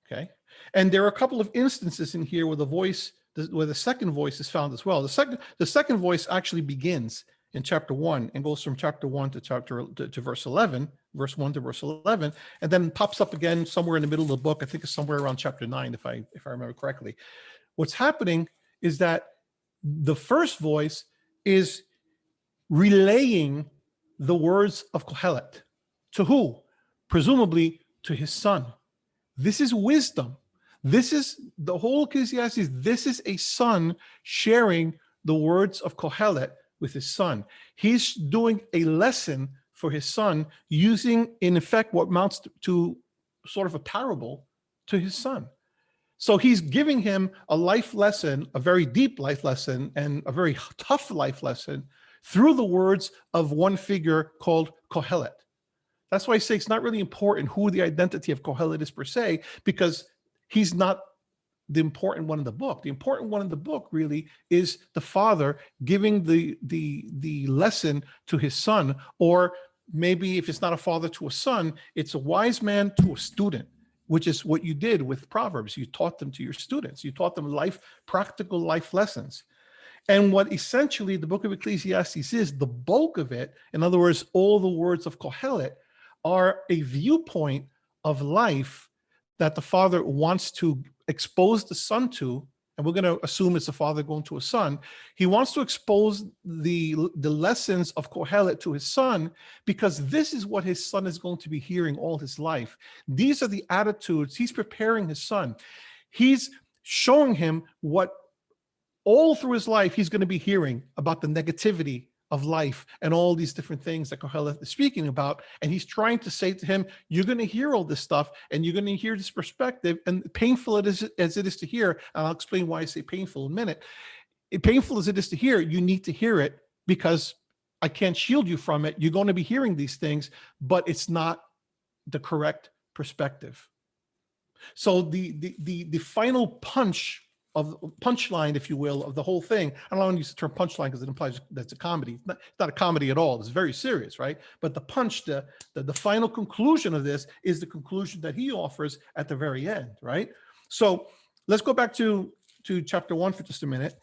Okay. And there are a couple of instances in here where the second voice is found as well. The second voice actually begins in chapter 1 and goes from chapter 1 to verse 11, verse 1 to verse 11, and then pops up again somewhere in the middle of the book. I think it's somewhere around chapter 9, if I remember correctly. What's happening is that the first voice is relaying the words of Kohelet. To who? Presumably to his son. This is wisdom. This is the whole Ecclesiastes. This is a son sharing the words of Kohelet with his son. He's doing a lesson for his son using, in effect, what amounts to sort of a parable to his son. So he's giving him a life lesson, a very deep life lesson, and a very tough life lesson through the words of one figure called Kohelet. That's why I say it's not really important who the identity of Kohelet is per se, because he's not the important one in the book. The important one in the book really is the father giving the lesson to his son, or maybe if it's not a father to a son, it's a wise man to a student, which is what you did with Proverbs. You taught them to your students. You taught them practical life lessons. And what essentially the book of Ecclesiastes is, the bulk of it, in other words, all the words of Kohelet, are a viewpoint of life that the father wants to expose the son to, and we're going to assume it's the father going to a son. He wants to expose the lessons of Kohelet to his son, because this is what his son is going to be hearing all his life. These are the attitudes. He's preparing his son. He's showing him what all through his life he's going to be hearing about the negativity of life and all these different things that Kohelet is speaking about. And he's trying to say to him, you're going to hear all this stuff and you're going to hear this perspective, and painful as it is to hear, and I'll explain why I say painful in a minute. Painful as it is to hear, you need to hear it, because I can't shield you from it. You're going to be hearing these things, but it's not the correct perspective. So the final punchline, if you will, of the whole thing. I don't want to use the term punchline because it implies that's a comedy. It's not a comedy at all. It's very serious, right? But the final conclusion of this is the conclusion that he offers at the very end, right? So let's go back to chapter 1 for just a minute.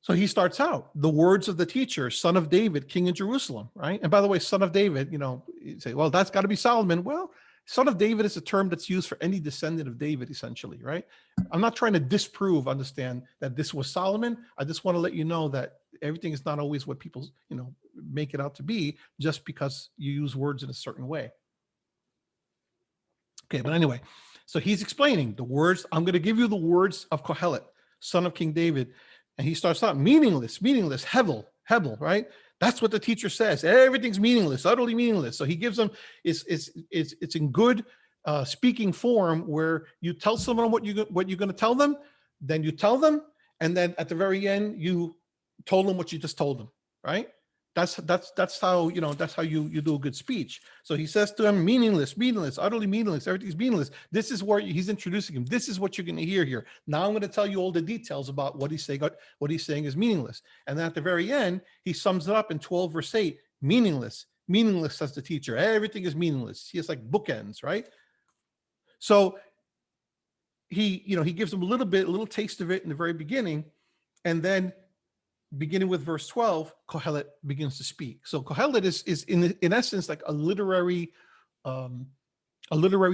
So he starts out, the words of the teacher, son of David, king in Jerusalem, right? And by the way, son of David, you say, well, that's got to be Solomon. Well, son of David is a term that's used for any descendant of David, essentially, right? I'm not trying to understand that this was Solomon. I just want to let you know that everything is not always what people, make it out to be just because you use words in a certain way. Okay, but anyway, so he's explaining the words. I'm going to give you the words of Kohelet, son of King David. And he starts out, meaningless, Hevel, right? That's what the teacher says. Everything's meaningless, utterly meaningless. So he gives them, it's in good speaking form, where you tell someone what you're going to tell them, then you tell them, and then at the very end you told them what you just told them, right? That's how you do a good speech. So he says to him, meaningless, utterly meaningless, everything's meaningless. This is where he's introducing him. This is what you're going to hear here. Now I'm going to tell you all the details about what he's saying is meaningless. And then at the very end, he sums it up in 12 verse 8, meaningless, says the teacher. Everything is meaningless. He has like bookends, right? So he gives them a little taste of it in the very beginning, and then beginning with verse 12, Kohelet begins to speak. So Kohelet is in essence like a literary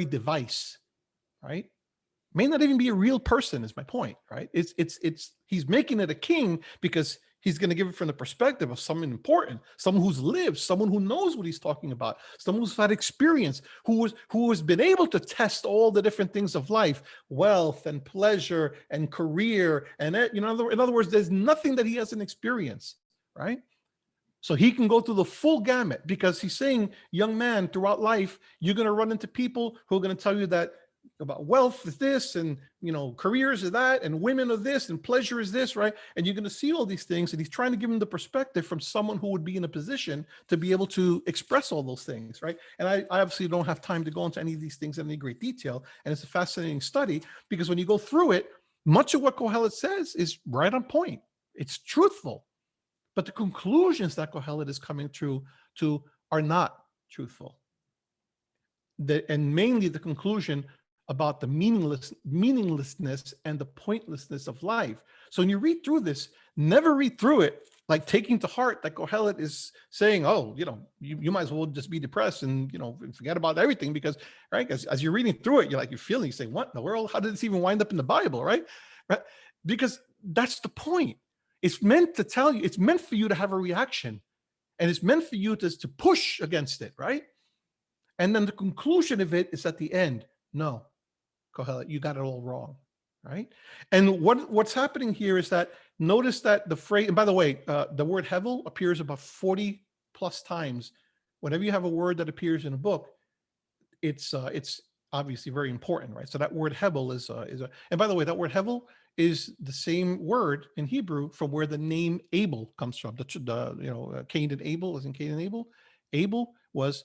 device, right? May not even be a real person, is my point, right? He's making it a king because he's going to give it from the perspective of someone important, someone who's lived, someone who knows what he's talking about, someone who's had experience, who has been able to test all the different things of life, wealth and pleasure and career. And in other words, there's nothing that he hasn't experienced, right? So he can go through the full gamut, because he's saying, young man, throughout life, you're going to run into people who are going to tell you that about wealth is this, and careers is that, and women are this, and pleasure is this, right? And you're going to see all these things, and he's trying to give him the perspective from someone who would be in a position to be able to express all those things, right? And I obviously don't have time to go into any of these things in any great detail, and it's a fascinating study, because when you go through it, much of what Kohelet says is right on point. It's truthful, but the conclusions that Kohelet is coming to are not truthful. And mainly the conclusion about the meaninglessness and the pointlessness of life. So when you read through this, never read through it like taking to heart that Kohelet is saying, oh, you might as well just be depressed and, forget about everything because, right, as you're reading through it, you're feeling, you say, what in the world? How did this even wind up in the Bible, right? Because that's the point. It's meant to tell you, it's meant for you to have a reaction, and it's meant for you to push against it, right? And then the conclusion of it is at the end, no, Kohelet, you got it all wrong, right? And what's happening here is that, notice that the phrase, and by the way, the word Hevel appears about 40 plus times. Whenever you have a word that appears in a book, it's obviously very important, right? So that word Hevel is and by the way, that word Hevel is the same word in Hebrew from where the name Abel comes from. Cain and Abel, as in Cain and Abel. Abel was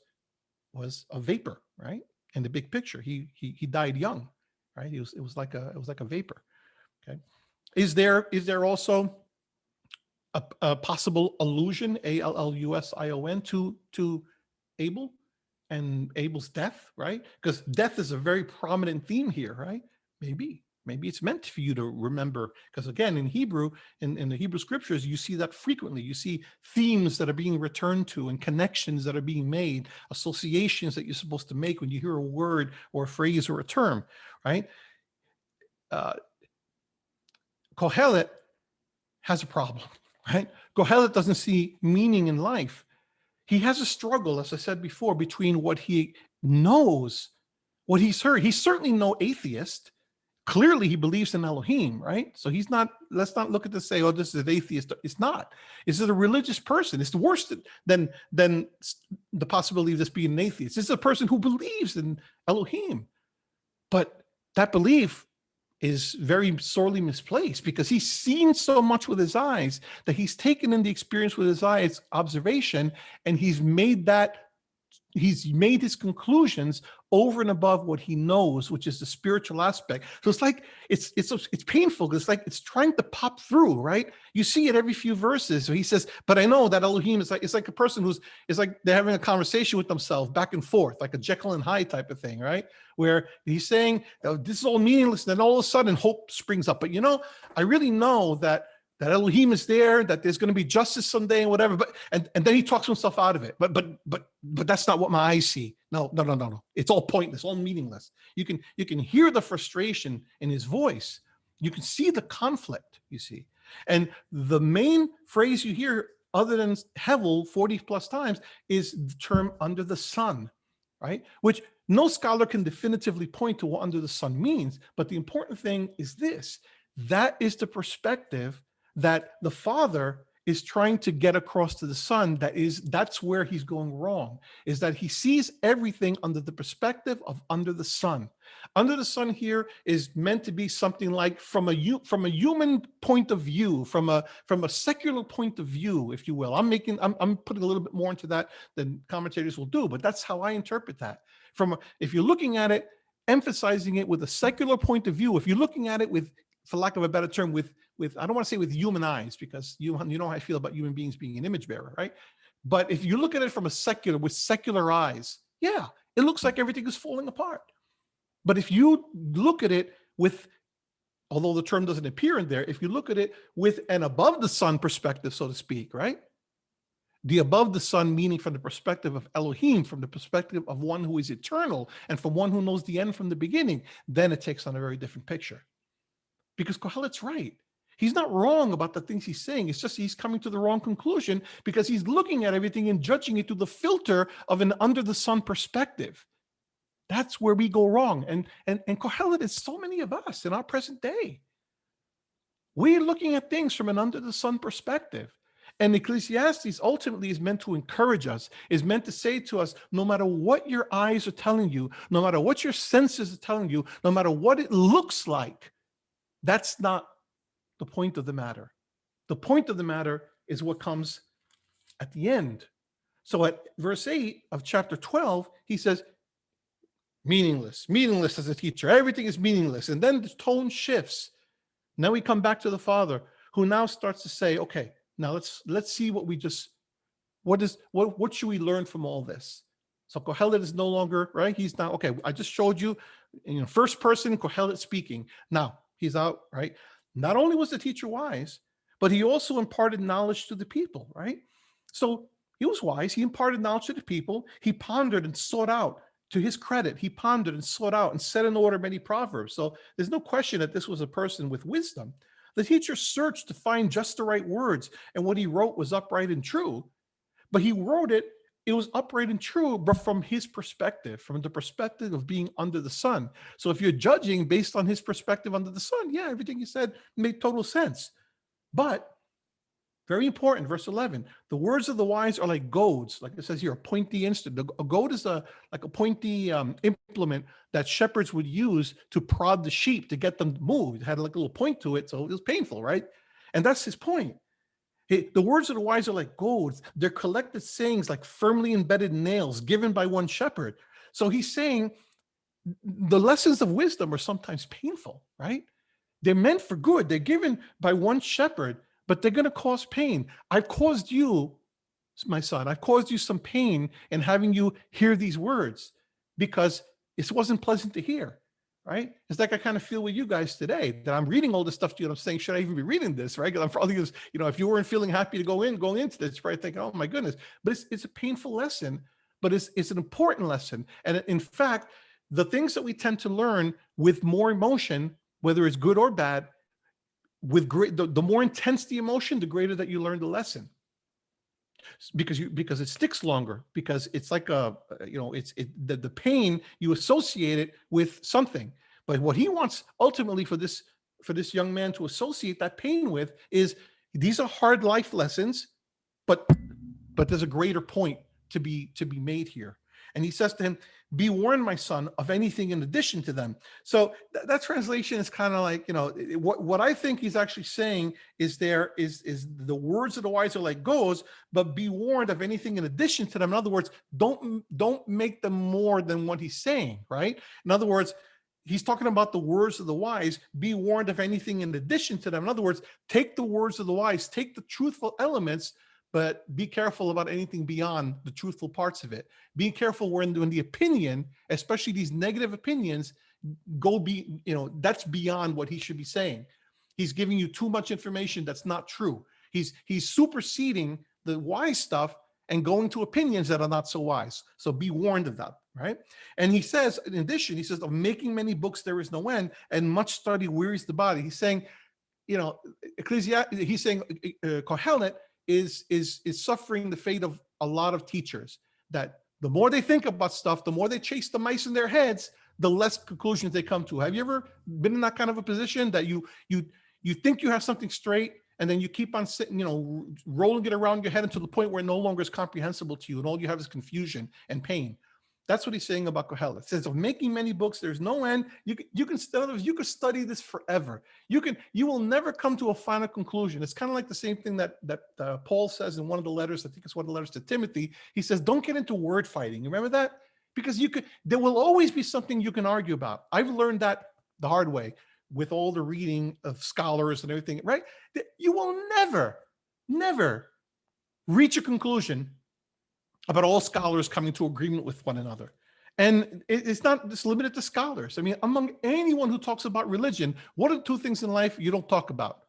a vapor, right? In the big picture, he died young, right? It was like a vapor. Okay, is there also a possible allusion, Allusion, to Abel and Abel's death, right? Because death is a very prominent theme here, right? Maybe it's meant for you to remember, because again, in Hebrew, in the Hebrew scriptures, you see that frequently. You see themes that are being returned to and connections that are being made, associations that you're supposed to make when you hear a word or a phrase or a term, right? Kohelet has a problem, right? Kohelet doesn't see meaning in life. He has a struggle, as I said before, between what he knows, what he's heard. He's certainly no atheist. Clearly, he believes in Elohim, right? So he's not, let's not look at this and say, oh, this is an atheist. It's not. This is a religious person. It's worse than the possibility of this being an atheist. This is a person who believes in Elohim. But that belief is very sorely misplaced because he's seen so much with his eyes that he's taken in the experience with his eyes, observation, and he's made his conclusions over and above what he knows, which is the spiritual aspect. So it's like, it's painful. It's like, it's trying to pop through, right? You see it every few verses. So he says, but I know that Elohim is like, it's like a person it's like they're having a conversation with themselves back and forth, like a Jekyll and Hyde type of thing, right? Where he's saying, oh, this is all meaningless. And then all of a sudden hope springs up. But I really know that Elohim is there, that there's going to be justice someday and whatever, but and then he talks himself out of it. But that's not what my eyes see. No. It's all pointless, all meaningless. You can hear the frustration in his voice. You can see the conflict, you see. And the main phrase you hear, other than Hevel 40 plus times, is the term under the sun, right? Which no scholar can definitively point to what under the sun means. But the important thing is this: that is the perspective that the Father is trying to get across to the Son. That's where he's going wrong, is that he sees everything under the perspective of under the sun. Under the sun here is meant to be something like from a human point of view, from a secular point of view, if you will. I'm putting a little bit more into that than commentators will do, but that's how I interpret that. If you're looking at it, emphasizing it with a secular point of view, if you're looking at it with, for lack of a better term, with I don't want to say with human eyes, because you know how I feel about human beings being an image bearer, right? But if you look at it from with secular eyes, yeah, it looks like everything is falling apart. But if you look at it with, although the term doesn't appear in there, if you look at it with an above the sun perspective, so to speak, right? The above the sun meaning from the perspective of Elohim, from the perspective of one who is eternal, and from one who knows the end from the beginning, then it takes on a very different picture. Because Kohelet's right. He's not wrong about the things he's saying. It's just he's coming to the wrong conclusion because he's looking at everything and judging it through the filter of an under the sun perspective. That's where we go wrong. And Kohelet is so many of us in our present day. We're looking at things from an under the sun perspective. And Ecclesiastes ultimately is meant to encourage us, is meant to say to us, no matter what your eyes are telling you, no matter what your senses are telling you, no matter what it looks like, that's not the point of the matter. The point of the matter is what comes at the end. So at verse 8 of chapter 12, he says, meaningless as a teacher. Everything is meaningless. And then the tone shifts. Now we come back to the Father, who now starts to say, okay, now let's see what should we learn from all this? So Kohelet is no longer, right? He's now, okay, I just showed you, first person, Kohelet speaking. Now he's out, right? Not only was the teacher wise, but he also imparted knowledge to the people, right? So he was wise. He imparted knowledge to the people. He pondered and sought out. To his credit, he pondered and sought out and set in order many proverbs. So there's no question that this was a person with wisdom. The teacher searched to find just the right words, and what he wrote was upright and true. But he wrote it, it was upright and true, but from his perspective, from the perspective of being under the sun. So if you're judging based on his perspective under the sun, yeah, everything he said made total sense. But very important, verse 11, the words of the wise are like goads, like it says here, a pointy instrument. A goad is like a pointy implement that shepherds would use to prod the sheep to get them to move. It had like a little point to it, so it was painful, right? And that's his point. The words of the wise are like goads. They're collected sayings like firmly embedded nails given by one shepherd. So he's saying the lessons of wisdom are sometimes painful, right? They're meant for good. They're given by one shepherd, but they're going to cause pain. I've caused you, my son, I've caused you some pain in having you hear these words because it wasn't pleasant to hear, right? It's like I kind of feel with you guys today that I'm reading all this stuff to you and I'm saying, should I even be reading this, right? Because I'm probably, if you weren't feeling happy to going into this, you're probably thinking, oh my goodness. But it's a painful lesson, but it's an important lesson. And in fact, the things that we tend to learn with more emotion, whether it's good or bad, with the more intense the emotion, the greater that you learn the lesson, because it sticks longer, because it's like the pain you associate it with something. But what he wants ultimately for this young man to associate that pain with is these are hard life lessons, but there's a greater point to be made here. And he says to him, be warned, my son, of anything in addition to them. So that translation is kind of like, what I think he's actually saying is the words of the wise are like goads, but be warned of anything in addition to them. In other words, don't make them more than what he's saying, right? In other words, he's talking about the words of the wise, be warned of anything in addition to them. In other words, take the words of the wise, take the truthful elements, but be careful about anything beyond the truthful parts of it. Be careful when the opinion, especially these negative opinions, that's beyond what he should be saying. He's giving you too much information that's not true. He's superseding the wise stuff and going to opinions that are not so wise. So be warned of that, right? And he says, in addition, he says, of making many books there is no end, and much study wearies the body. He's saying, Ecclesiastes, he's saying Kohelet is suffering the fate of a lot of teachers, that the more they think about stuff, the more they chase the mice in their heads, the less conclusions they come to. Have you ever been in that kind of a position that you think you have something straight, and then you keep on sitting, rolling it around your head until the point where it no longer is comprehensible to you, and all you have is confusion and pain? That's what he's saying about Kohelet. It says, of making many books, there's no end. You can study this forever. You will never come to a final conclusion. It's kind of like the same thing that Paul says in one of the letters. I think it's one of the letters to Timothy. He says, don't get into word fighting. You remember that? Because there will always be something you can argue about. I've learned that the hard way with all the reading of scholars and everything, right? You will never reach a conclusion about all scholars coming to agreement with one another. And it's not just limited to scholars. I mean, among anyone who talks about religion, what are the two things in life you don't talk about?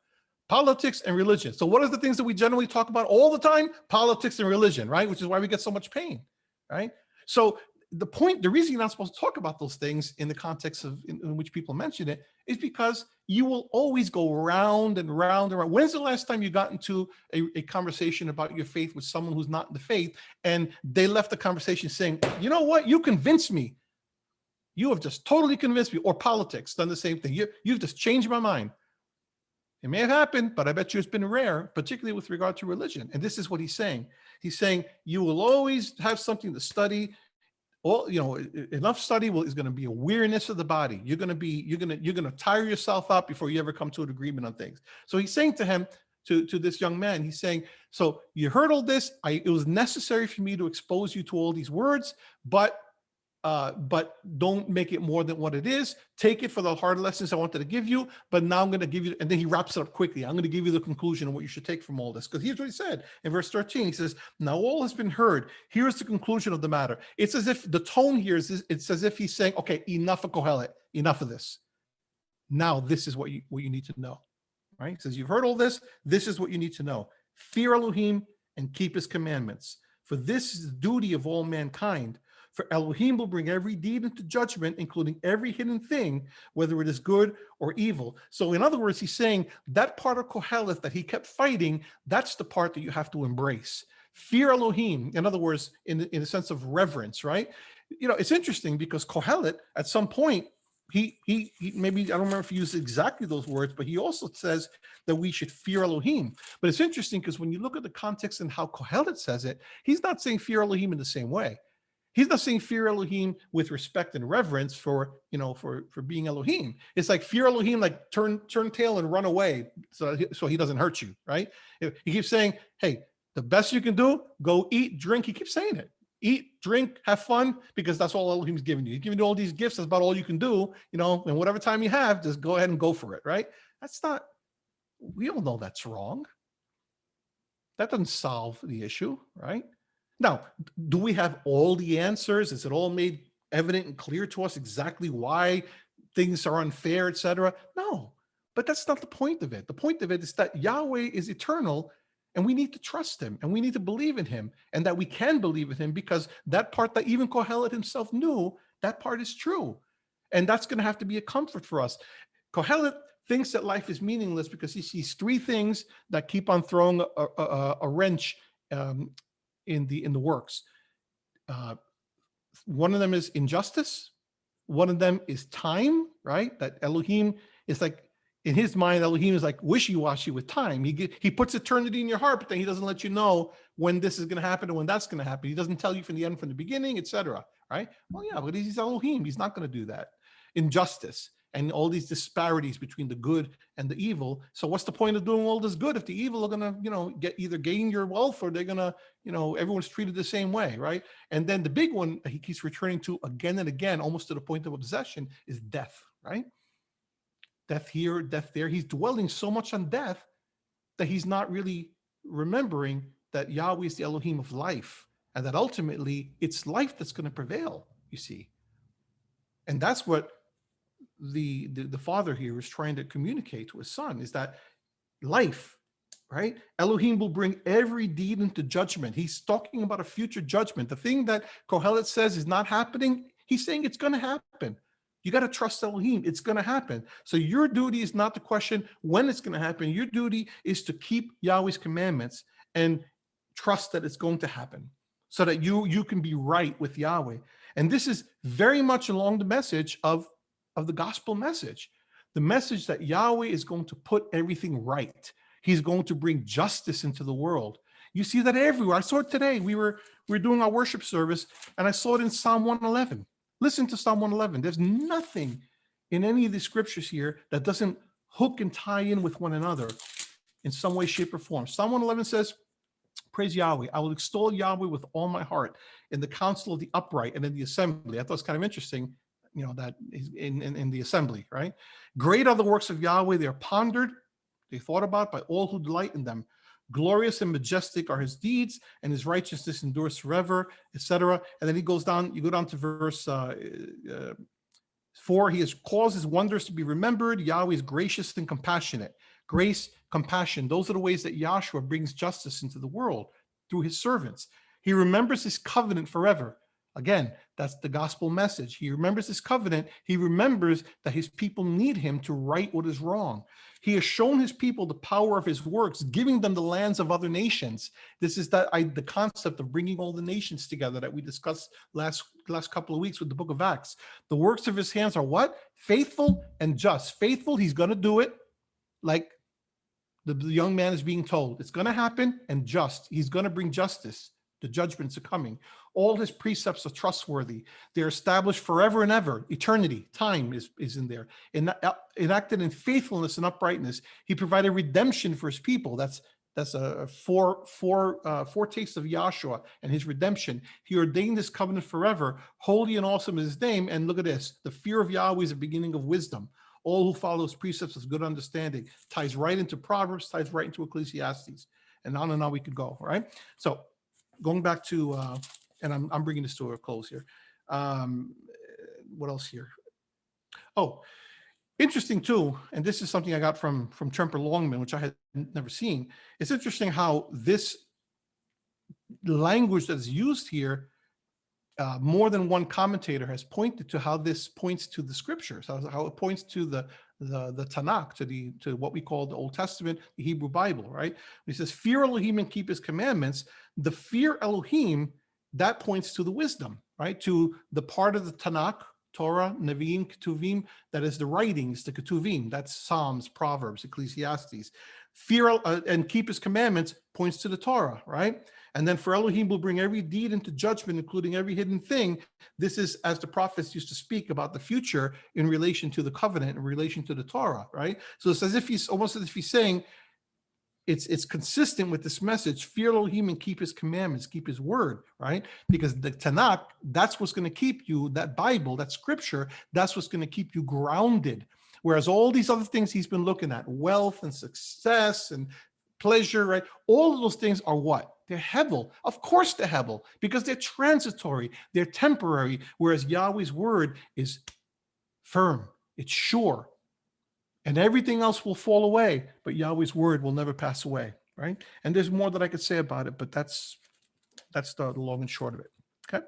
Politics and religion. So what are the things that we generally talk about all the time? Politics and religion, right? Which is why we get so much pain, right? So the reason you're not supposed to talk about those things in the context of in which people mention it is because you will always go round and round and round. When's the last time you got into a conversation about your faith with someone who's not in the faith, and they left the conversation saying, you know what, you convinced me. You have just totally convinced me. Or politics, done the same thing. You've just changed my mind. It may have happened, but I bet you it's been rare, particularly with regard to religion. And this is what he's saying. He's saying you will always have something to study. Enough study is going to be a weariness of the body. You're going to tire yourself out before you ever come to an agreement on things. So he's saying to him, to this young man, he's saying, so you heard all this. It was necessary for me to expose you to all these words, but don't make it more than what it is. Take it for the hard lessons I wanted to give you, but now I'm going to give you, and then he wraps it up quickly. I'm going to give you the conclusion of what you should take from all this. Because here's what he said in verse 13. He says, now all has been heard. Here's the conclusion of the matter. It's as if the tone here it's as if he's saying, okay, enough of Kohelet, enough of this. Now this is what you need to know. right? He says, you've heard all this. This is what you need to know. Fear Elohim and keep his commandments. For this is the duty of all mankind. For Elohim will bring every deed into judgment, including every hidden thing, whether it is good or evil. So in other words, he's saying that part of Kohelet that he kept fighting, that's the part that you have to embrace. Fear Elohim, in other words, in a sense of reverence, right? You know, it's interesting because Kohelet, at some point, he maybe, I don't remember if he used exactly those words, but he also says that we should fear Elohim. But it's interesting because when you look at the context and how Kohelet says it, he's not saying fear Elohim in the same way. He's not saying fear Elohim with respect and reverence for, you know, for being Elohim. It's like fear Elohim, like turn tail and run away so he doesn't hurt you, right? He keeps saying, hey, the best you can do, go eat, drink. He keeps saying it. Eat, drink, have fun, because that's all Elohim's giving you. He's giving you all these gifts. That's about all you can do, you know, and whatever time you have, just go ahead and go for it, right? That's not, we all know that's wrong. That doesn't solve the issue, right? Now, do we have all the answers? Is it all made evident and clear to us exactly why things are unfair, etc.? No, but that's not the point of it. The point of it is that Yahweh is eternal, and we need to trust him, and we need to believe in him, and that we can believe in him because that part that even Kohelet himself knew, that part is true. And that's going to have to be a comfort for us. Kohelet thinks that life is meaningless because he sees three things that keep on throwing a wrench in the works. One of them is injustice. One of them is time, right? That Elohim is like, in his mind, Elohim is like wishy-washy with time. He puts eternity in your heart, but then he doesn't let you know when this is going to happen and when that's going to happen. He doesn't tell you from the end, from the beginning, etc. Right? Well, yeah, but he's Elohim. He's not going to do that. Injustice and all these disparities between the good and the evil. So what's the point of doing all this good if the evil are going to, you know, get either gain your wealth or they're going to, you know, everyone's treated the same way, right? And then the big one he keeps returning to again and again, almost to the point of obsession, is death, right? Death here, death there. He's dwelling so much on death that he's not really remembering that Yahweh is the Elohim of life, and that ultimately it's life that's going to prevail, you see. And that's what the father here is trying to communicate to his son, is that life, right? Elohim will bring every deed into judgment. He's talking about a future judgment. The thing that Kohelet says is not happening, he's saying it's going to happen. You got to trust Elohim. It's going to happen. So your duty is not to question when it's going to happen. Your duty is to keep Yahweh's commandments and trust that it's going to happen so that you can be right with Yahweh. And this is very much along the message of the gospel message, the message that Yahweh is going to put everything right. He's going to bring justice into the world. You see that everywhere. I saw it today. We were doing our worship service, and I saw it in Psalm 111. Listen to Psalm 111. There's nothing in any of the scriptures here that doesn't hook and tie in with one another in some way, shape, or form. Psalm 111 says, praise Yahweh. I will extol Yahweh with all my heart in the council of the upright and in the assembly. I thought it's kind of interesting, you know, that in the assembly, right? Great are the works of Yahweh. They are pondered, they thought about by all who delight in them. Glorious and majestic are his deeds, and his righteousness endures forever, etc. And then he goes down, you go down to verse 4. He has caused his wonders to be remembered. Yahweh is gracious and compassionate. Grace, compassion, those are the ways that Yahshua brings justice into the world through his servants. He remembers his covenant forever. Again, that's the gospel message. He remembers his covenant. He remembers that his people need him to right what is wrong. He has shown his people the power of his works, giving them the lands of other nations. This is the concept of bringing all the nations together that we discussed last couple of weeks with the book of Acts. The works of his hands are what? Faithful and just. Faithful, he's going to do it like the young man is being told. It's going to happen, and just. He's going to bring justice. The judgments are coming. All his precepts are trustworthy. They're established forever and ever. Eternity, time is in there. Enacted in faithfulness and uprightness. He provided redemption for his people. That's a foretaste of Yahshua and his redemption. He ordained this covenant forever. Holy and awesome is his name. And look at this. The fear of Yahweh is the beginning of wisdom. All who follow his precepts with good understanding. Ties right into Proverbs, ties right into Ecclesiastes. And on we could go, right? So going back to, and I'm bringing this to a close here. What else here? Oh, Interesting too, and this is something I got from Tremper Longman, which I had never seen. It's interesting how this language that's used here, more than one commentator has pointed to how this points to the scriptures, how it points to the Tanakh, to what we call the Old Testament, the Hebrew Bible, right? He says, "Fear Elohim and keep His commandments." The fear Elohim, that points to the wisdom, right? To the part of the Tanakh, Torah, Nevi'im, Ketuvim, that is the writings, the Ketuvim. That's Psalms, Proverbs, Ecclesiastes. Fear and keep His commandments points to the Torah, right? And then for Elohim will bring every deed into judgment, including every hidden thing. This is as the prophets used to speak about the future in relation to the covenant, in relation to the Torah, right? So it's as if he's almost as if he's saying, it's consistent with this message: fear Elohim and keep His commandments, keep His word, right? Because the Tanakh, that's what's going to keep you, that Bible, that scripture, that's what's going to keep you grounded. Whereas all these other things he's been looking at, wealth and success and pleasure, right? All of those things are what? They're hevel. Of course they're hevel, because they're transitory, they're temporary, whereas Yahweh's word is firm, it's sure. And everything else will fall away, but Yahweh's word will never pass away, right? And there's more that I could say about it, but that's the long and short of it. Okay.